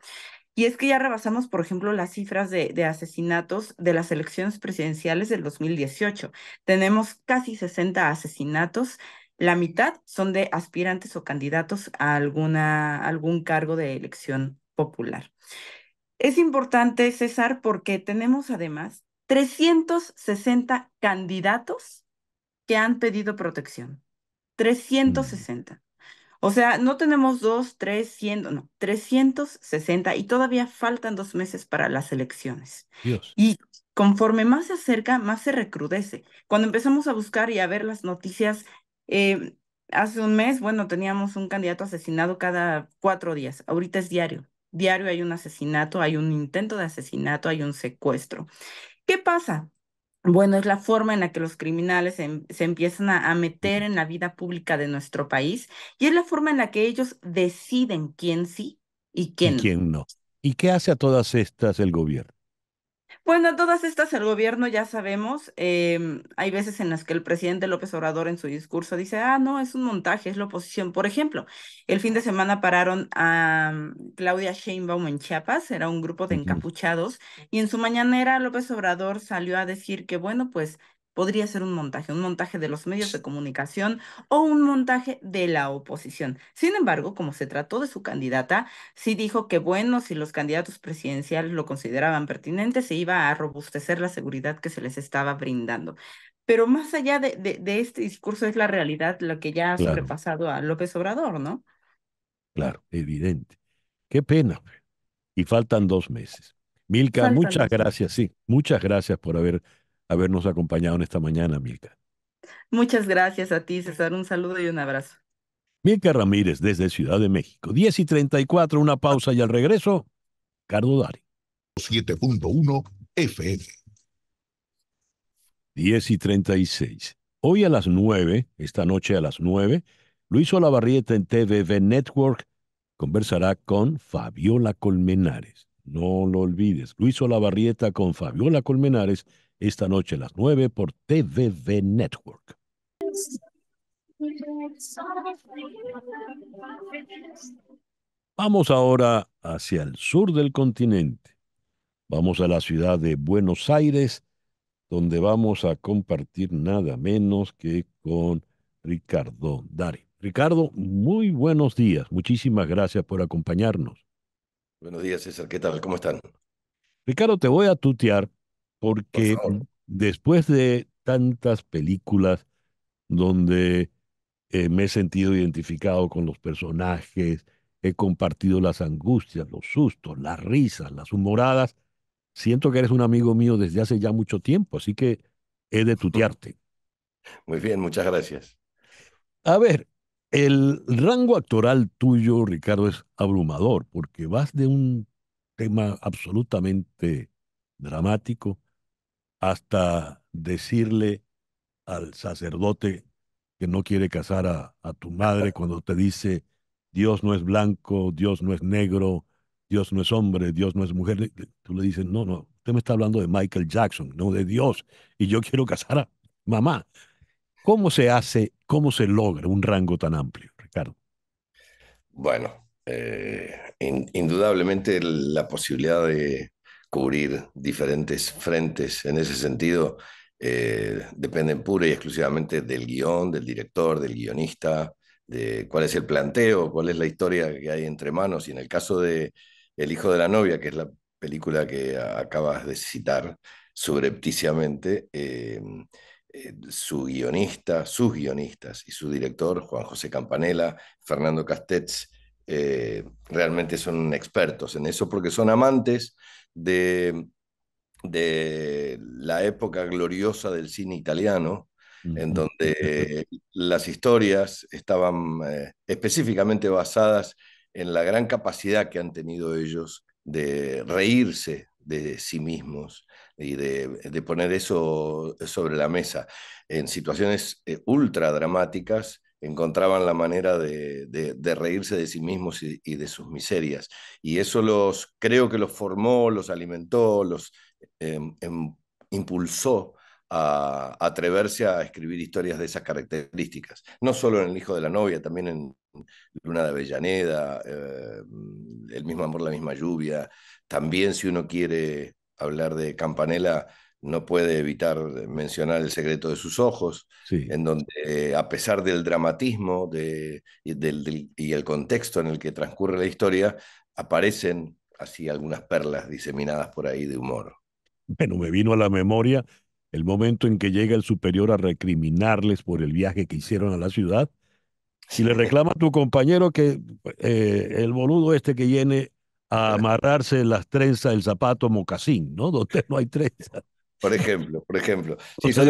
Speaker 13: Y es que ya rebasamos, por ejemplo, las cifras de asesinatos de las elecciones presidenciales del 2018. Tenemos casi 60 asesinatos. La mitad son de aspirantes o candidatos a algún cargo de elección popular. Es importante, César, porque tenemos además 360 candidatos que han pedido protección.
Speaker 2: mm,
Speaker 13: 360. O sea, no tenemos dos, 300, no, 360 y todavía faltan 2 meses para las elecciones.
Speaker 2: Dios.
Speaker 13: Y conforme más se acerca, más se recrudece. Cuando empezamos a buscar y a ver las noticias, eh, hace un mes, bueno, teníamos un candidato asesinado cada 4 días. Ahorita es diario. Diario hay un asesinato, hay un intento de asesinato, hay un secuestro. ¿Qué pasa? Bueno, es la forma en la que los criminales se empiezan a meter
Speaker 2: Ujú.
Speaker 13: en la vida pública de nuestro país y es la forma en la que ellos deciden quién sí y
Speaker 2: ¿Y
Speaker 13: quién no.
Speaker 2: quién no? ¿Y qué hace a todas estas el gobierno?
Speaker 13: Bueno, todas estas el gobierno ya sabemos, hay veces en las que el presidente López Obrador en su discurso dice, no, es un montaje, es la oposición. Por ejemplo, el fin de semana pararon a Claudia Sheinbaum en Chiapas, era un grupo de
Speaker 2: Ujú.
Speaker 13: encapuchados, y en su mañanera López Obrador salió a decir que, bueno, pues podría ser un montaje de los medios de comunicación o un montaje de la oposición. Sin embargo, como se trató de su candidata, sí dijo que, bueno, si los candidatos presidenciales lo consideraban pertinente, se iba a robustecer la seguridad que se les estaba brindando. Pero más allá de este discurso es la realidad lo que ya ha
Speaker 2: Claro,
Speaker 13: sobrepasado a López Obrador, ¿no?
Speaker 2: claro, evidente. Qué pena. Y faltan 2 meses. Milka,
Speaker 13: Faltan
Speaker 2: muchas
Speaker 13: dos.
Speaker 2: gracias, sí, muchas gracias por habernos acompañado en esta mañana, Milka.
Speaker 13: Muchas gracias a ti, César. Un saludo y un abrazo.
Speaker 2: Milka Ramírez desde Ciudad de México. 10:34, una pausa y al regreso, Cardo Dari.
Speaker 6: 7.1 FM.
Speaker 2: 10:36. Hoy a las 9, esta noche a las 9, Luis Olavarrieta en TVV Network conversará con Fabiola Colmenares. No lo olvides, Luis Olavarrieta con Fabiola Colmenares esta noche a las 9 por TVV Network. Vamos ahora hacia el sur del continente. Vamos a la ciudad de Buenos Aires, donde vamos a compartir nada menos que con Ricardo Dari. Ricardo, muy buenos días. Muchísimas gracias por acompañarnos.
Speaker 14: Buenos días, César. ¿Qué tal? ¿Cómo están?
Speaker 2: Ricardo, te voy a tutear
Speaker 14: Por
Speaker 2: porque
Speaker 14: favor.
Speaker 2: después de tantas películas donde me he sentido identificado con los personajes, he compartido las angustias, los sustos, las risas, las humoradas, siento que eres un amigo mío desde hace ya mucho tiempo, así que he de tutearte.
Speaker 14: Muy bien, muchas gracias.
Speaker 2: A ver, el rango actoral tuyo, Ricardo, es abrumador, porque vas de un tema absolutamente dramático hasta decirle al sacerdote que no quiere casar a tu madre cuando te dice, Dios no es blanco, Dios no es negro, Dios no es hombre, Dios no es mujer. Tú le dices, no, no, usted me está hablando de Michael Jackson, no de Dios, y yo quiero casar a mamá. ¿Cómo se hace, cómo se logra un rango tan amplio, Ricardo?
Speaker 14: Bueno, indudablemente la posibilidad de cubrir diferentes frentes en ese sentido dependen pura y exclusivamente del guión, del director, del guionista, de cuál es el planteo, cuál es la historia que hay entre manos. Y en el caso de El hijo de la novia, que es la película que acabas de citar subrepticiamente, su guionista, sus guionistas y su director, Juan José Campanella, Fernando Castells, realmente son expertos en eso porque son amantes de, de la época gloriosa del cine italiano, en donde las historias estaban específicamente basadas en la gran capacidad que han tenido ellos de reírse de sí mismos y de poner eso sobre la mesa. En situaciones ultra dramáticas encontraban la manera de reírse de sí mismos y de sus miserias. Y eso creo que los formó, los alimentó, los impulsó a atreverse a escribir historias de esas características. No solo en El hijo de la novia, también en Luna de Avellaneda, El mismo amor, la misma lluvia. También si uno quiere hablar de Campanella, no puede evitar mencionar El secreto de sus ojos,
Speaker 2: Sí.
Speaker 14: en donde a pesar del dramatismo y el contexto en el que transcurre la historia, aparecen así algunas perlas diseminadas por ahí de humor.
Speaker 2: Bueno, me vino a la memoria el momento en que llega el superior a recriminarles por el viaje que hicieron a la ciudad y le reclama a tu compañero que el boludo este que viene a amarrarse las trenzas del zapato mocasín, ¿no? Donde no hay trenzas.
Speaker 14: Por ejemplo.
Speaker 2: O
Speaker 14: Sí,
Speaker 2: sea,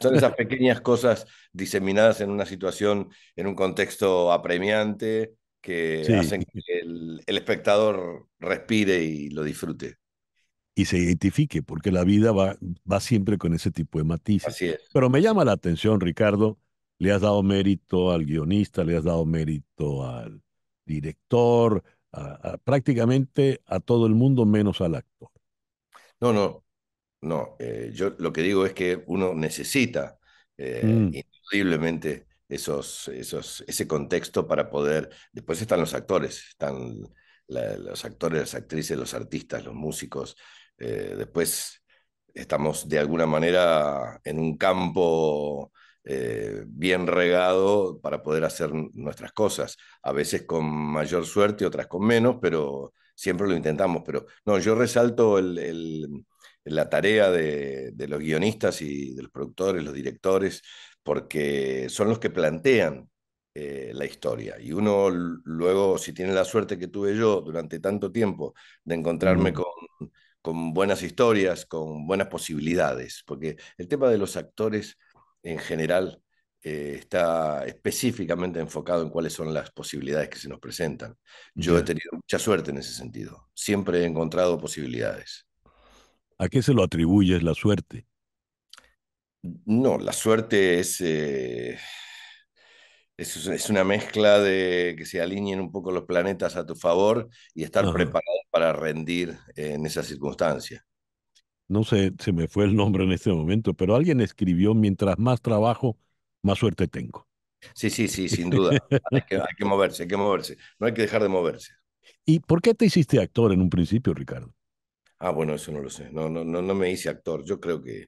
Speaker 14: son esas pequeñas cosas diseminadas en una situación, en un contexto apremiante, que
Speaker 2: sí,
Speaker 14: hacen que el espectador respire y lo disfrute.
Speaker 2: y se identifique, porque la vida va siempre con ese tipo de matices.
Speaker 14: Así es.
Speaker 2: Pero me llama la atención, Ricardo, le has dado mérito al guionista, le has dado mérito al director, prácticamente a todo el mundo menos al actor.
Speaker 14: No, no, no. Yo lo que digo es que uno necesita indudiblemente ese contexto para poder. Después están los actores, están los actores, las actrices, los artistas, los músicos. Después estamos de alguna manera en un campo bien regado para poder hacer nuestras cosas, a veces con mayor suerte, otras con menos, pero siempre lo intentamos. Pero no, yo resalto la tarea de los guionistas y de los productores, los directores, porque son los que plantean la historia. Y uno luego, si tiene la suerte que tuve yo durante tanto tiempo de encontrarme con buenas historias, con buenas posibilidades, porque el tema de los actores en general está específicamente enfocado en cuáles son las posibilidades que se nos presentan. Yo he
Speaker 2: Ya.
Speaker 14: tenido mucha suerte en ese sentido. Siempre he encontrado posibilidades.
Speaker 2: ¿A qué se lo atribuyes la suerte?
Speaker 14: No, la suerte es una mezcla de que se alineen un poco los planetas a tu favor y estar
Speaker 2: Ajá.
Speaker 14: preparado para rendir en esas circunstancias.
Speaker 2: No sé, se me fue el nombre en este momento, pero alguien escribió, mientras más trabajo, más suerte tengo.
Speaker 14: Sí, sí, sí, sin duda. Hay que moverse, hay que moverse. No hay que dejar de moverse.
Speaker 2: ¿Y por qué te hiciste actor en un principio, Ricardo?
Speaker 14: Ah, bueno, eso no lo sé. No, no, no, no me hice actor. Yo creo que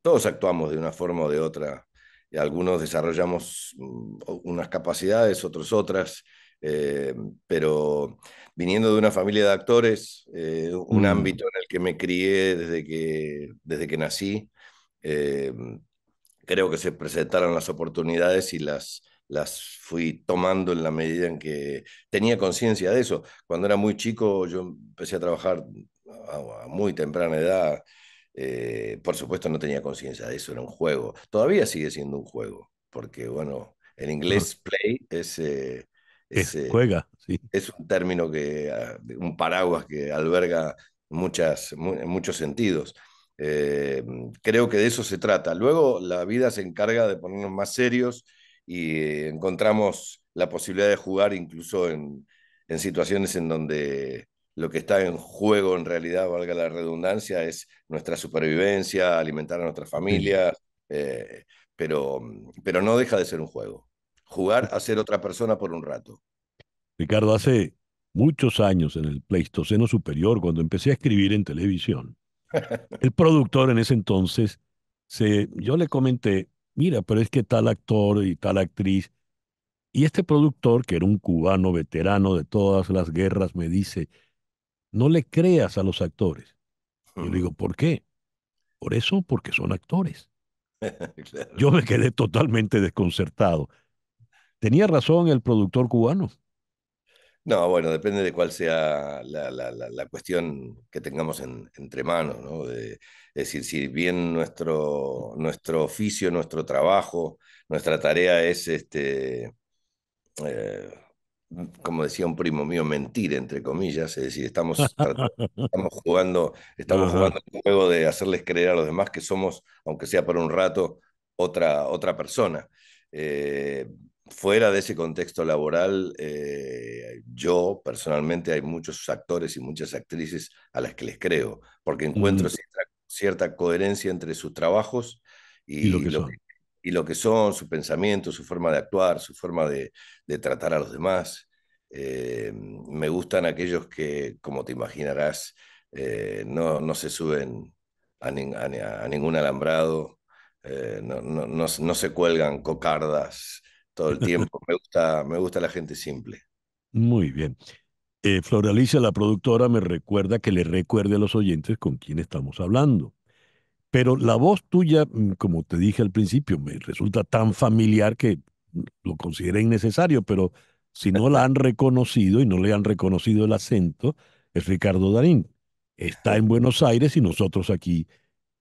Speaker 14: todos actuamos de una forma o de otra. Y algunos desarrollamos unas capacidades, otros otras. Eh, pero viniendo de una familia de actores, un
Speaker 2: Mm.
Speaker 14: ámbito en el que me crié desde que nací, eh, creo que se presentaron las oportunidades y las fui tomando en la medida en que tenía conciencia de eso. Cuando era muy chico, yo empecé a trabajar a muy temprana edad. Por supuesto, no tenía conciencia de eso, era un juego. Todavía sigue siendo un juego, porque, bueno, en
Speaker 2: Ah,
Speaker 14: inglés play es,
Speaker 2: juega, sí.
Speaker 14: es un término un paraguas que alberga muchos sentidos. Eh, Creo que de eso se trata. Luego la vida se encarga de ponernos más serios y encontramos la posibilidad de jugar incluso en situaciones en donde lo que está en juego en realidad, valga la redundancia, es nuestra supervivencia, alimentar a nuestra
Speaker 2: Sí.
Speaker 14: familia, eh, pero, pero no deja de ser un juego. Jugar a ser otra persona por un rato.
Speaker 2: Ricardo, hace muchos años en el Pleistoceno Superior, cuando empecé a escribir en televisión, el productor en ese entonces, yo le comenté, mira, pero es que tal actor y tal actriz, y este productor, que era un cubano veterano de todas las guerras, me dice, no le creas a los actores. Yo le digo, ¿por qué? Por eso, porque son actores.
Speaker 14: Claro.
Speaker 2: Yo me quedé totalmente desconcertado. Tenía razón el productor cubano.
Speaker 14: No, bueno, depende de cuál sea la cuestión que tengamos entre manos, ¿no? Es decir, si bien nuestro oficio, nuestro trabajo, nuestra tarea es, eh, como decía un primo mío, mentir, entre comillas, es decir, estamos
Speaker 2: Ajá.
Speaker 14: jugando el juego de hacerles creer a los demás que somos, aunque sea por un rato, otra persona. Eh, Fuera de ese contexto laboral, yo personalmente hay muchos actores y muchas actrices a las que les creo, porque
Speaker 2: Mm,
Speaker 14: encuentro cierta coherencia entre sus trabajos
Speaker 2: y lo
Speaker 14: y
Speaker 2: que
Speaker 14: lo que,
Speaker 2: son.
Speaker 14: y lo que son, su pensamiento, su forma de actuar, su forma de tratar a los demás. Me gustan aquellos que, como te imaginarás, no se suben a ningún alambrado, no se cuelgan cocardas todo el tiempo. Me gusta la gente simple.
Speaker 2: Muy bien. Floralicia, la productora, me recuerda que le recuerde a los oyentes con quién estamos hablando. Pero la voz tuya, como te dije al principio, me resulta tan familiar que lo consideré innecesario, pero si no la han reconocido y no le han reconocido el acento, es Ricardo Darín. Está en Buenos Aires y nosotros aquí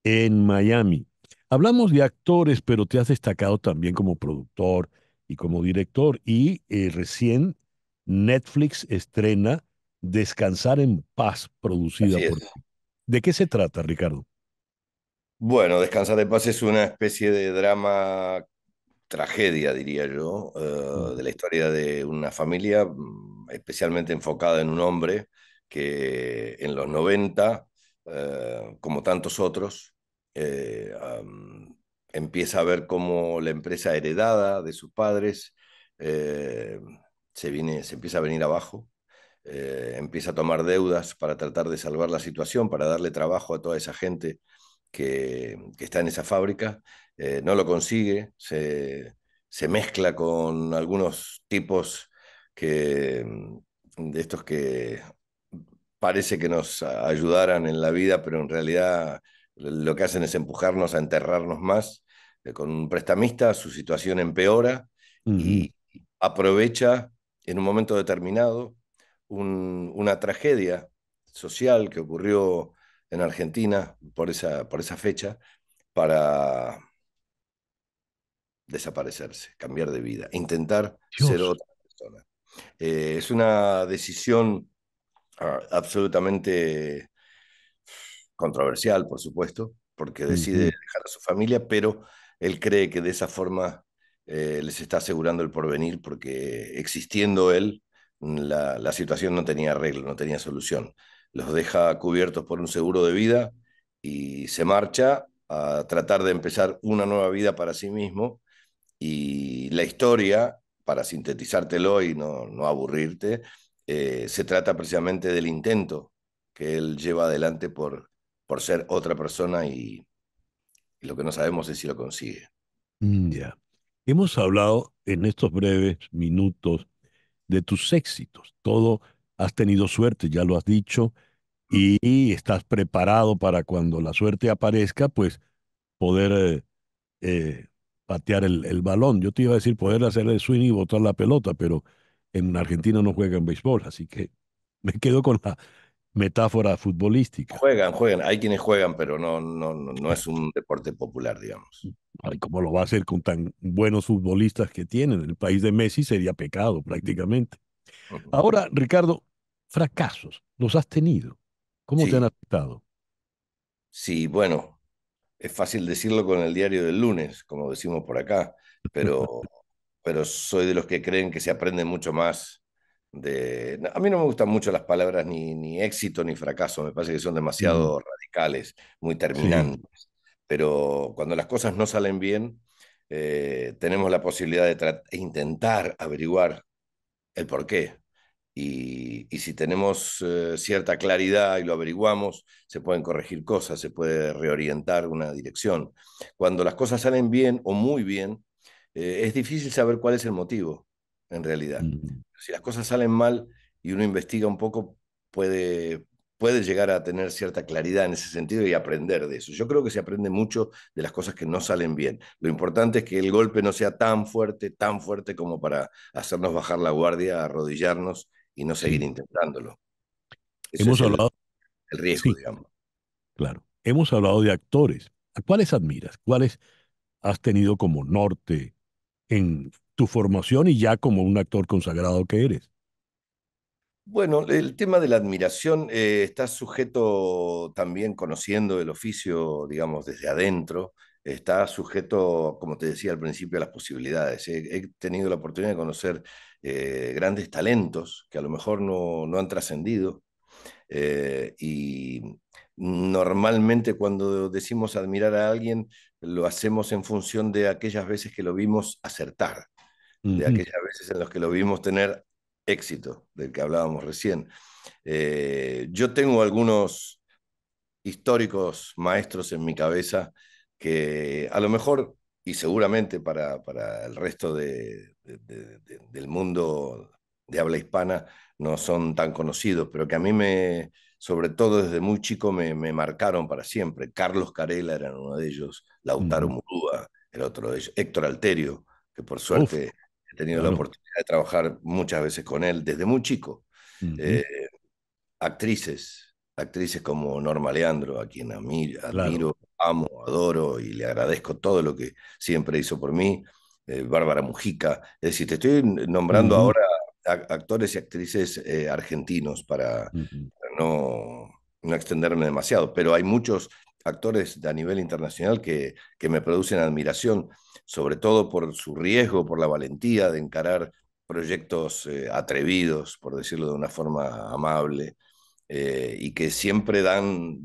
Speaker 2: en Miami. Hablamos de actores, pero te has destacado también como productor y como director. Y recién Netflix estrena Descansar en Paz, producida
Speaker 14: Así
Speaker 2: por
Speaker 14: es.
Speaker 2: ti. ¿De qué se trata, Ricardo?
Speaker 14: Bueno, Descansar de Paz es una especie de drama tragedia, diría yo, de
Speaker 2: Mm.
Speaker 14: la historia de una familia, especialmente enfocada en un hombre que en los 90, como tantos otros, empieza a ver cómo la empresa heredada de sus padres eh, se empieza a venir abajo. Empieza a tomar deudas para tratar de salvar la situación, para darle trabajo a toda esa gente que está en esa fábrica. No lo consigue, se mezcla con algunos tipos de estos que parece que nos ayudaran en la vida, pero en realidad lo que hacen es empujarnos a enterrarnos más. Con un prestamista su situación empeora
Speaker 2: Ujú.
Speaker 14: y aprovecha en un momento determinado una tragedia social que ocurrió en Argentina por esa fecha para desaparecerse, cambiar de vida, intentar ser
Speaker 2: Dios.
Speaker 14: otra persona. Es una decisión absolutamente controversial, por supuesto, porque decide
Speaker 2: Ujú.
Speaker 14: dejar a su familia, pero él cree que de esa forma les está asegurando el porvenir, porque existiendo él, la situación no tenía arreglo, no tenía solución. Los deja cubiertos por un seguro de vida y se marcha a tratar de empezar una nueva vida para sí mismo. Y la historia, para sintetizártelo y no aburrirte, se trata precisamente del intento que él lleva adelante por ser otra persona y lo que no sabemos es si lo consigue.
Speaker 2: Ya. Hemos hablado en estos breves minutos de tus éxitos. Todo has tenido suerte, ya lo has dicho, y estás preparado para cuando la suerte aparezca, pues poder patear el balón. Yo te iba a decir poder hacer el swing y botar la pelota, pero en Argentina no juegan béisbol, así que me quedo con la metáfora futbolística.
Speaker 14: Juegan, hay quienes juegan, pero no es un deporte popular, digamos.
Speaker 2: Ay, ¿cómo lo va a hacer con tan buenos futbolistas que tienen? El país de Messi sería pecado prácticamente. Ahora, Ricardo, fracasos, ¿los has tenido? ¿Cómo te han
Speaker 14: Sí,
Speaker 2: afectado?
Speaker 14: sí, bueno, es fácil decirlo con el diario del lunes, como decimos por acá, pero, pero soy de los que creen que se aprende mucho más de... A mí no me gustan mucho las palabras ni éxito ni fracaso, me parece que son
Speaker 2: Mm,
Speaker 14: demasiado radicales, muy
Speaker 2: sí,
Speaker 14: terminantes, pero cuando las cosas no salen bien, tenemos la posibilidad de intentar averiguar el porqué. Y si tenemos cierta claridad y lo averiguamos, se pueden corregir cosas, se puede reorientar una dirección. Cuando las cosas salen bien o muy bien, es difícil saber cuál es el motivo, en realidad.
Speaker 2: mm,
Speaker 14: Si las cosas salen mal y uno investiga un poco, puede llegar a tener cierta claridad en ese sentido y aprender de eso. Yo creo que se aprende mucho de las cosas que no salen bien. Lo importante es que el golpe no sea tan fuerte como para hacernos bajar la guardia, arrodillarnos y no seguir
Speaker 2: sí.
Speaker 14: intentándolo. Ese
Speaker 2: Hemos
Speaker 14: es
Speaker 2: hablado,
Speaker 14: el riesgo,
Speaker 2: sí,
Speaker 14: digamos.
Speaker 2: claro. Hemos hablado de actores. ¿A cuáles admiras? ¿Cuáles has tenido como norte en tu formación y ya como un actor consagrado que eres?
Speaker 14: Bueno, el tema de la admiración está sujeto también conociendo el oficio, digamos, desde adentro, está sujeto, como te decía al principio, a las posibilidades. He tenido la oportunidad de conocer grandes talentos que a lo mejor no han trascendido y normalmente cuando decimos admirar a alguien, lo hacemos en función de aquellas veces que lo vimos acertar, de
Speaker 2: Ujú,
Speaker 14: aquellas veces en las que lo vimos tener éxito, del que hablábamos recién. Yo tengo algunos históricos maestros en mi cabeza que a lo mejor, y seguramente para el resto del mundo de habla hispana, no son tan conocidos, pero que a mí sobre todo desde muy chico, me marcaron para siempre. Carlos Carela era uno de ellos, Lautaro
Speaker 2: ujú.
Speaker 14: Murúa, el otro de ellos, Héctor Alterio, que por
Speaker 2: Uf,
Speaker 14: suerte he tenido la
Speaker 2: claro.
Speaker 14: oportunidad de trabajar muchas veces con él desde muy chico.
Speaker 2: Ujú,
Speaker 14: Eh, actrices como Norma Leandro, a quien
Speaker 2: claro.
Speaker 14: admiro, amo, adoro y le agradezco todo lo que siempre hizo por mí. Bárbara Mujica, es decir, te estoy nombrando
Speaker 2: Ujú,
Speaker 14: ahora actores y actrices argentinos
Speaker 2: ujú.
Speaker 14: para no extenderme demasiado, pero hay muchos actores a nivel internacional que me producen admiración, sobre todo por su riesgo, por la valentía de encarar proyectos atrevidos, por decirlo de una forma amable, y que siempre dan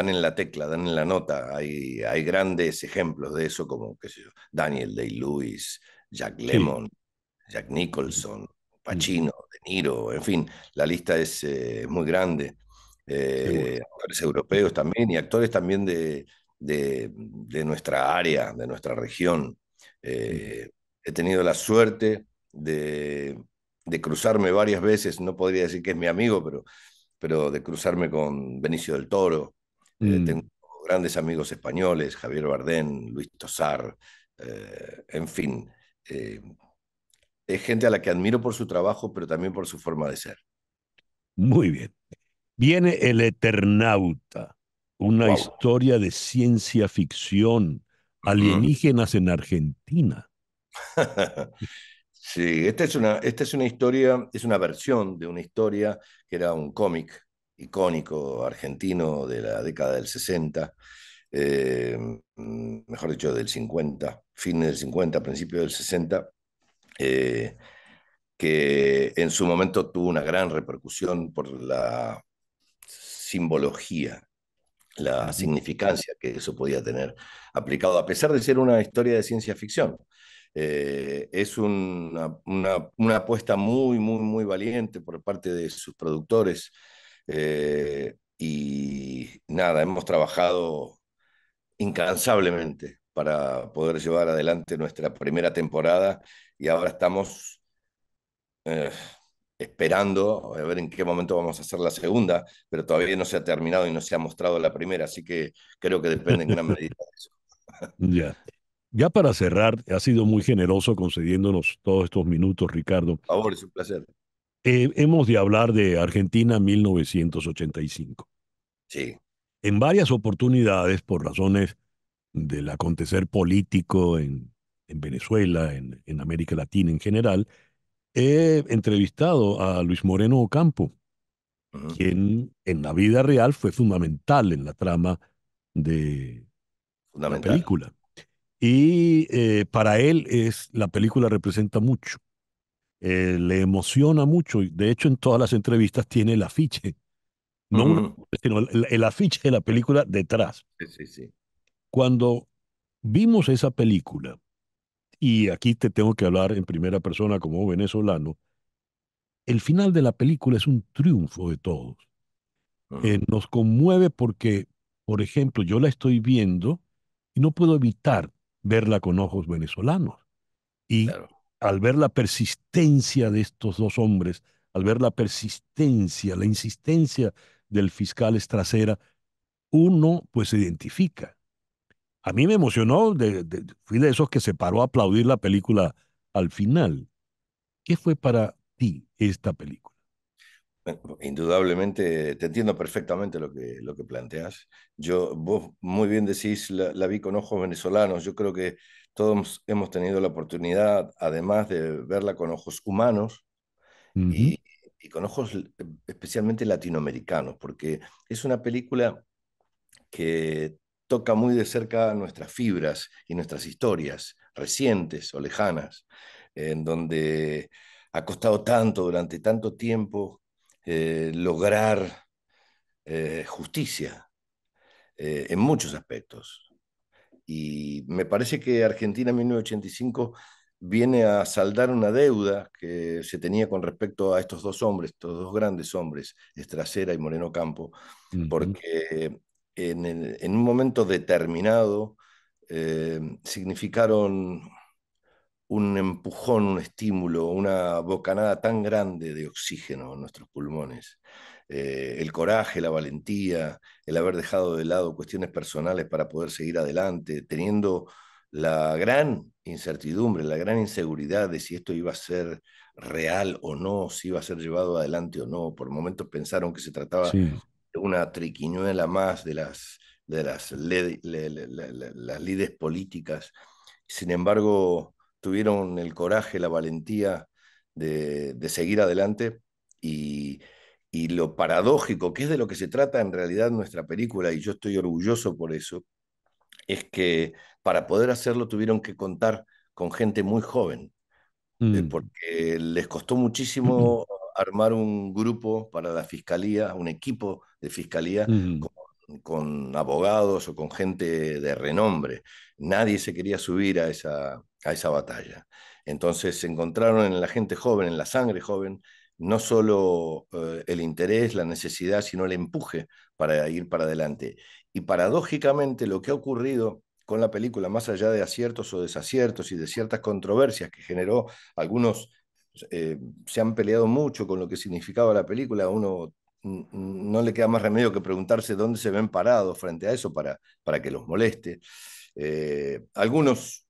Speaker 14: en la tecla, dan en la nota. Hay grandes ejemplos de eso, como qué sé yo, Daniel Day-Lewis, Jack
Speaker 2: Sí.
Speaker 14: Lemmon, Jack Nicholson,
Speaker 2: Ujú,
Speaker 14: Pacino, De Niro, en fin, la lista es muy grande.
Speaker 2: seguro.
Speaker 14: Actores europeos también y actores también de nuestra área, de nuestra región.
Speaker 2: Ujú.
Speaker 14: Eh, He tenido la suerte de cruzarme varias veces, no podría decir que es mi amigo, pero de cruzarme con Benicio del Toro. Tengo
Speaker 2: Mm,
Speaker 14: grandes amigos españoles, Javier Bardem, Luis Tosar, en fin. eh, es gente a la que admiro por su trabajo, pero también por su forma de ser.
Speaker 2: muy bien. Viene El Eternauta, una
Speaker 14: Wow.
Speaker 2: historia de ciencia ficción,
Speaker 14: Ujú.
Speaker 2: alienígenas en Argentina.
Speaker 14: Sí, esta es una historia, es una versión de una historia que era un cómic icónico argentino de la década del 60, mejor dicho, del 50, fines del 50, principios del 60, eh, que en su momento tuvo una gran repercusión por la simbología, la
Speaker 2: Ujú,
Speaker 14: significancia que eso podía tener aplicado, a pesar de ser una historia de ciencia ficción. Es una apuesta muy, muy, muy valiente por parte de sus productores. Y nada, hemos trabajado incansablemente para poder llevar adelante nuestra primera temporada y ahora estamos eh, esperando a ver en qué momento vamos a hacer la segunda, pero todavía no se ha terminado y no se ha mostrado la primera, así que creo que depende en gran medida de eso.
Speaker 2: Ya. Ya para cerrar, ha sido muy generoso concediéndonos todos estos minutos, Ricardo.
Speaker 14: Por favor, es un placer.
Speaker 2: Hemos de hablar de Argentina 1985.
Speaker 14: Sí.
Speaker 2: En varias oportunidades, por razones del acontecer político en Venezuela, en América Latina en general, he entrevistado a Luis Moreno Ocampo, quien en la vida real fue fundamental en la trama de la
Speaker 14: Fundamental.
Speaker 2: película. Y para él la película representa mucho, le emociona mucho. Y de hecho, en todas las entrevistas tiene el afiche, no una, sino el afiche de la película detrás.
Speaker 14: Sí, sí, sí.
Speaker 2: Cuando vimos esa película, y aquí te tengo que hablar en primera persona como venezolano, el final de la película es un triunfo de todos. Nos conmueve porque, por ejemplo, yo la estoy viendo y no puedo evitar verla con ojos venezolanos. Y
Speaker 14: Claro.
Speaker 2: al ver la persistencia de estos dos hombres, al ver la persistencia, la insistencia del fiscal Estracera, uno pues se identifica. A mí me emocionó, fui de esos que se paró a aplaudir la película al final. ¿Qué fue para ti esta película?
Speaker 14: Indudablemente, te entiendo perfectamente lo que planteas. Vos muy bien decís, la vi con ojos venezolanos. Yo creo que todos hemos tenido la oportunidad, además de verla con ojos humanos
Speaker 2: Ujú.
Speaker 14: y con ojos especialmente latinoamericanos, porque es una película que toca muy de cerca nuestras fibras y nuestras historias recientes o lejanas, en donde ha costado tanto durante tanto tiempo lograr justicia en muchos aspectos. Y me parece que Argentina 1985 viene a saldar una deuda que se tenía con respecto a estos dos hombres, estos dos grandes hombres, Estracera y Moreno Campo,
Speaker 2: Ujú.
Speaker 14: porque en un momento determinado significaron un empujón, un estímulo, una bocanada tan grande de oxígeno en nuestros pulmones. El coraje, la valentía, el haber dejado de lado cuestiones personales para poder seguir adelante, teniendo la gran incertidumbre, la gran inseguridad de si esto iba a ser real o no, si iba a ser llevado adelante o no. Por momentos pensaron que se trataba
Speaker 2: Sí.
Speaker 14: de una triquiñuela más las lides políticas. Sin embargo, tuvieron el coraje, la valentía de seguir adelante y, y lo paradójico, que es de lo que se trata en realidad nuestra película, y yo estoy orgulloso por eso, es que para poder hacerlo tuvieron que contar con gente muy joven,
Speaker 2: Mm.
Speaker 14: porque les costó muchísimo armar un grupo para la fiscalía, un equipo de fiscalía
Speaker 2: Mm.
Speaker 14: con abogados o con gente de renombre. Nadie se quería subir a esa batalla. Entonces se encontraron en la gente joven, en la sangre joven, no solo el interés, la necesidad, sino el empuje para ir para adelante. Y paradójicamente lo que ha ocurrido con la película, más allá de aciertos o desaciertos y de ciertas controversias que generó, algunos se han peleado mucho con lo que significaba la película, uno no le queda más remedio que preguntarse dónde se ven parados frente a eso para que los moleste. Algunos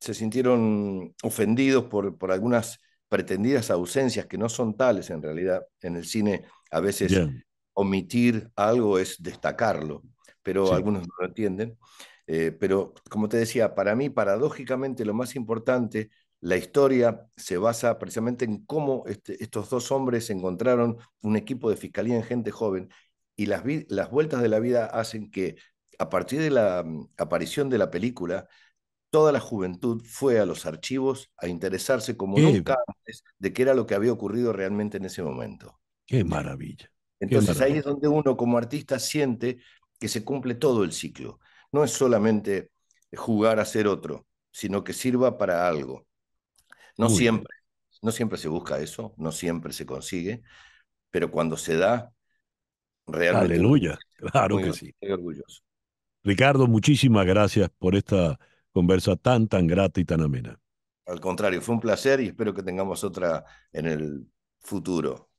Speaker 14: se sintieron ofendidos por algunas pretendidas ausencias que no son tales en realidad. En el cine a veces
Speaker 2: Ya.
Speaker 14: omitir algo es destacarlo, pero
Speaker 2: Sí.
Speaker 14: algunos no lo entienden. Pero como te decía, para mí paradójicamente lo más importante, la historia se basa precisamente en cómo estos dos hombres encontraron un equipo de fiscalía en gente joven y las vueltas de la vida hacen que a partir de la aparición de la película, toda la juventud fue a los archivos a interesarse como
Speaker 2: Qué,
Speaker 14: nunca antes de qué era lo que había ocurrido realmente en ese momento.
Speaker 2: qué maravilla. Qué
Speaker 14: Entonces ahí es
Speaker 2: maravilla.
Speaker 14: donde uno como artista siente que se cumple todo el ciclo. No es solamente jugar a ser otro, sino que sirva para algo. No
Speaker 2: Muy bien.
Speaker 14: siempre, no siempre se busca eso, no siempre se consigue, pero cuando se da, realmente uno
Speaker 2: Aleluya. Claro
Speaker 14: muy,
Speaker 2: que sí.
Speaker 14: muy orgulloso.
Speaker 2: Ricardo, muchísimas gracias por esta conversa tan, tan grata y tan amena.
Speaker 14: Al contrario, fue un placer y espero que tengamos otra en el futuro.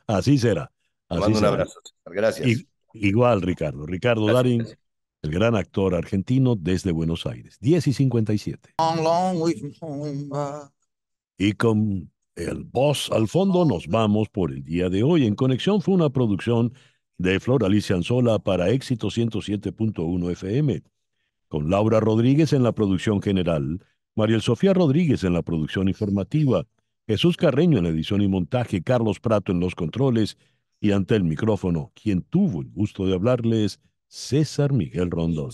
Speaker 2: Así será.
Speaker 14: Te
Speaker 2: Así
Speaker 14: mando un
Speaker 2: será.
Speaker 14: abrazo, César. Gracias.
Speaker 2: Igual, Ricardo. Ricardo
Speaker 14: Gracias,
Speaker 2: Darín,
Speaker 14: gracias.
Speaker 2: el gran actor argentino desde Buenos Aires. 10:57. Y con el boss al fondo nos vamos por el día de hoy. En Conexión fue una producción de Flor Alicia Anzola para Éxito 107.1 FM, con Laura Rodríguez en la producción general, Mariel Sofía Rodríguez en la producción informativa, Jesús Carreño en la edición y montaje, Carlos Prato en los controles y ante el micrófono, quien tuvo el gusto de hablarles, César Miguel Rondón.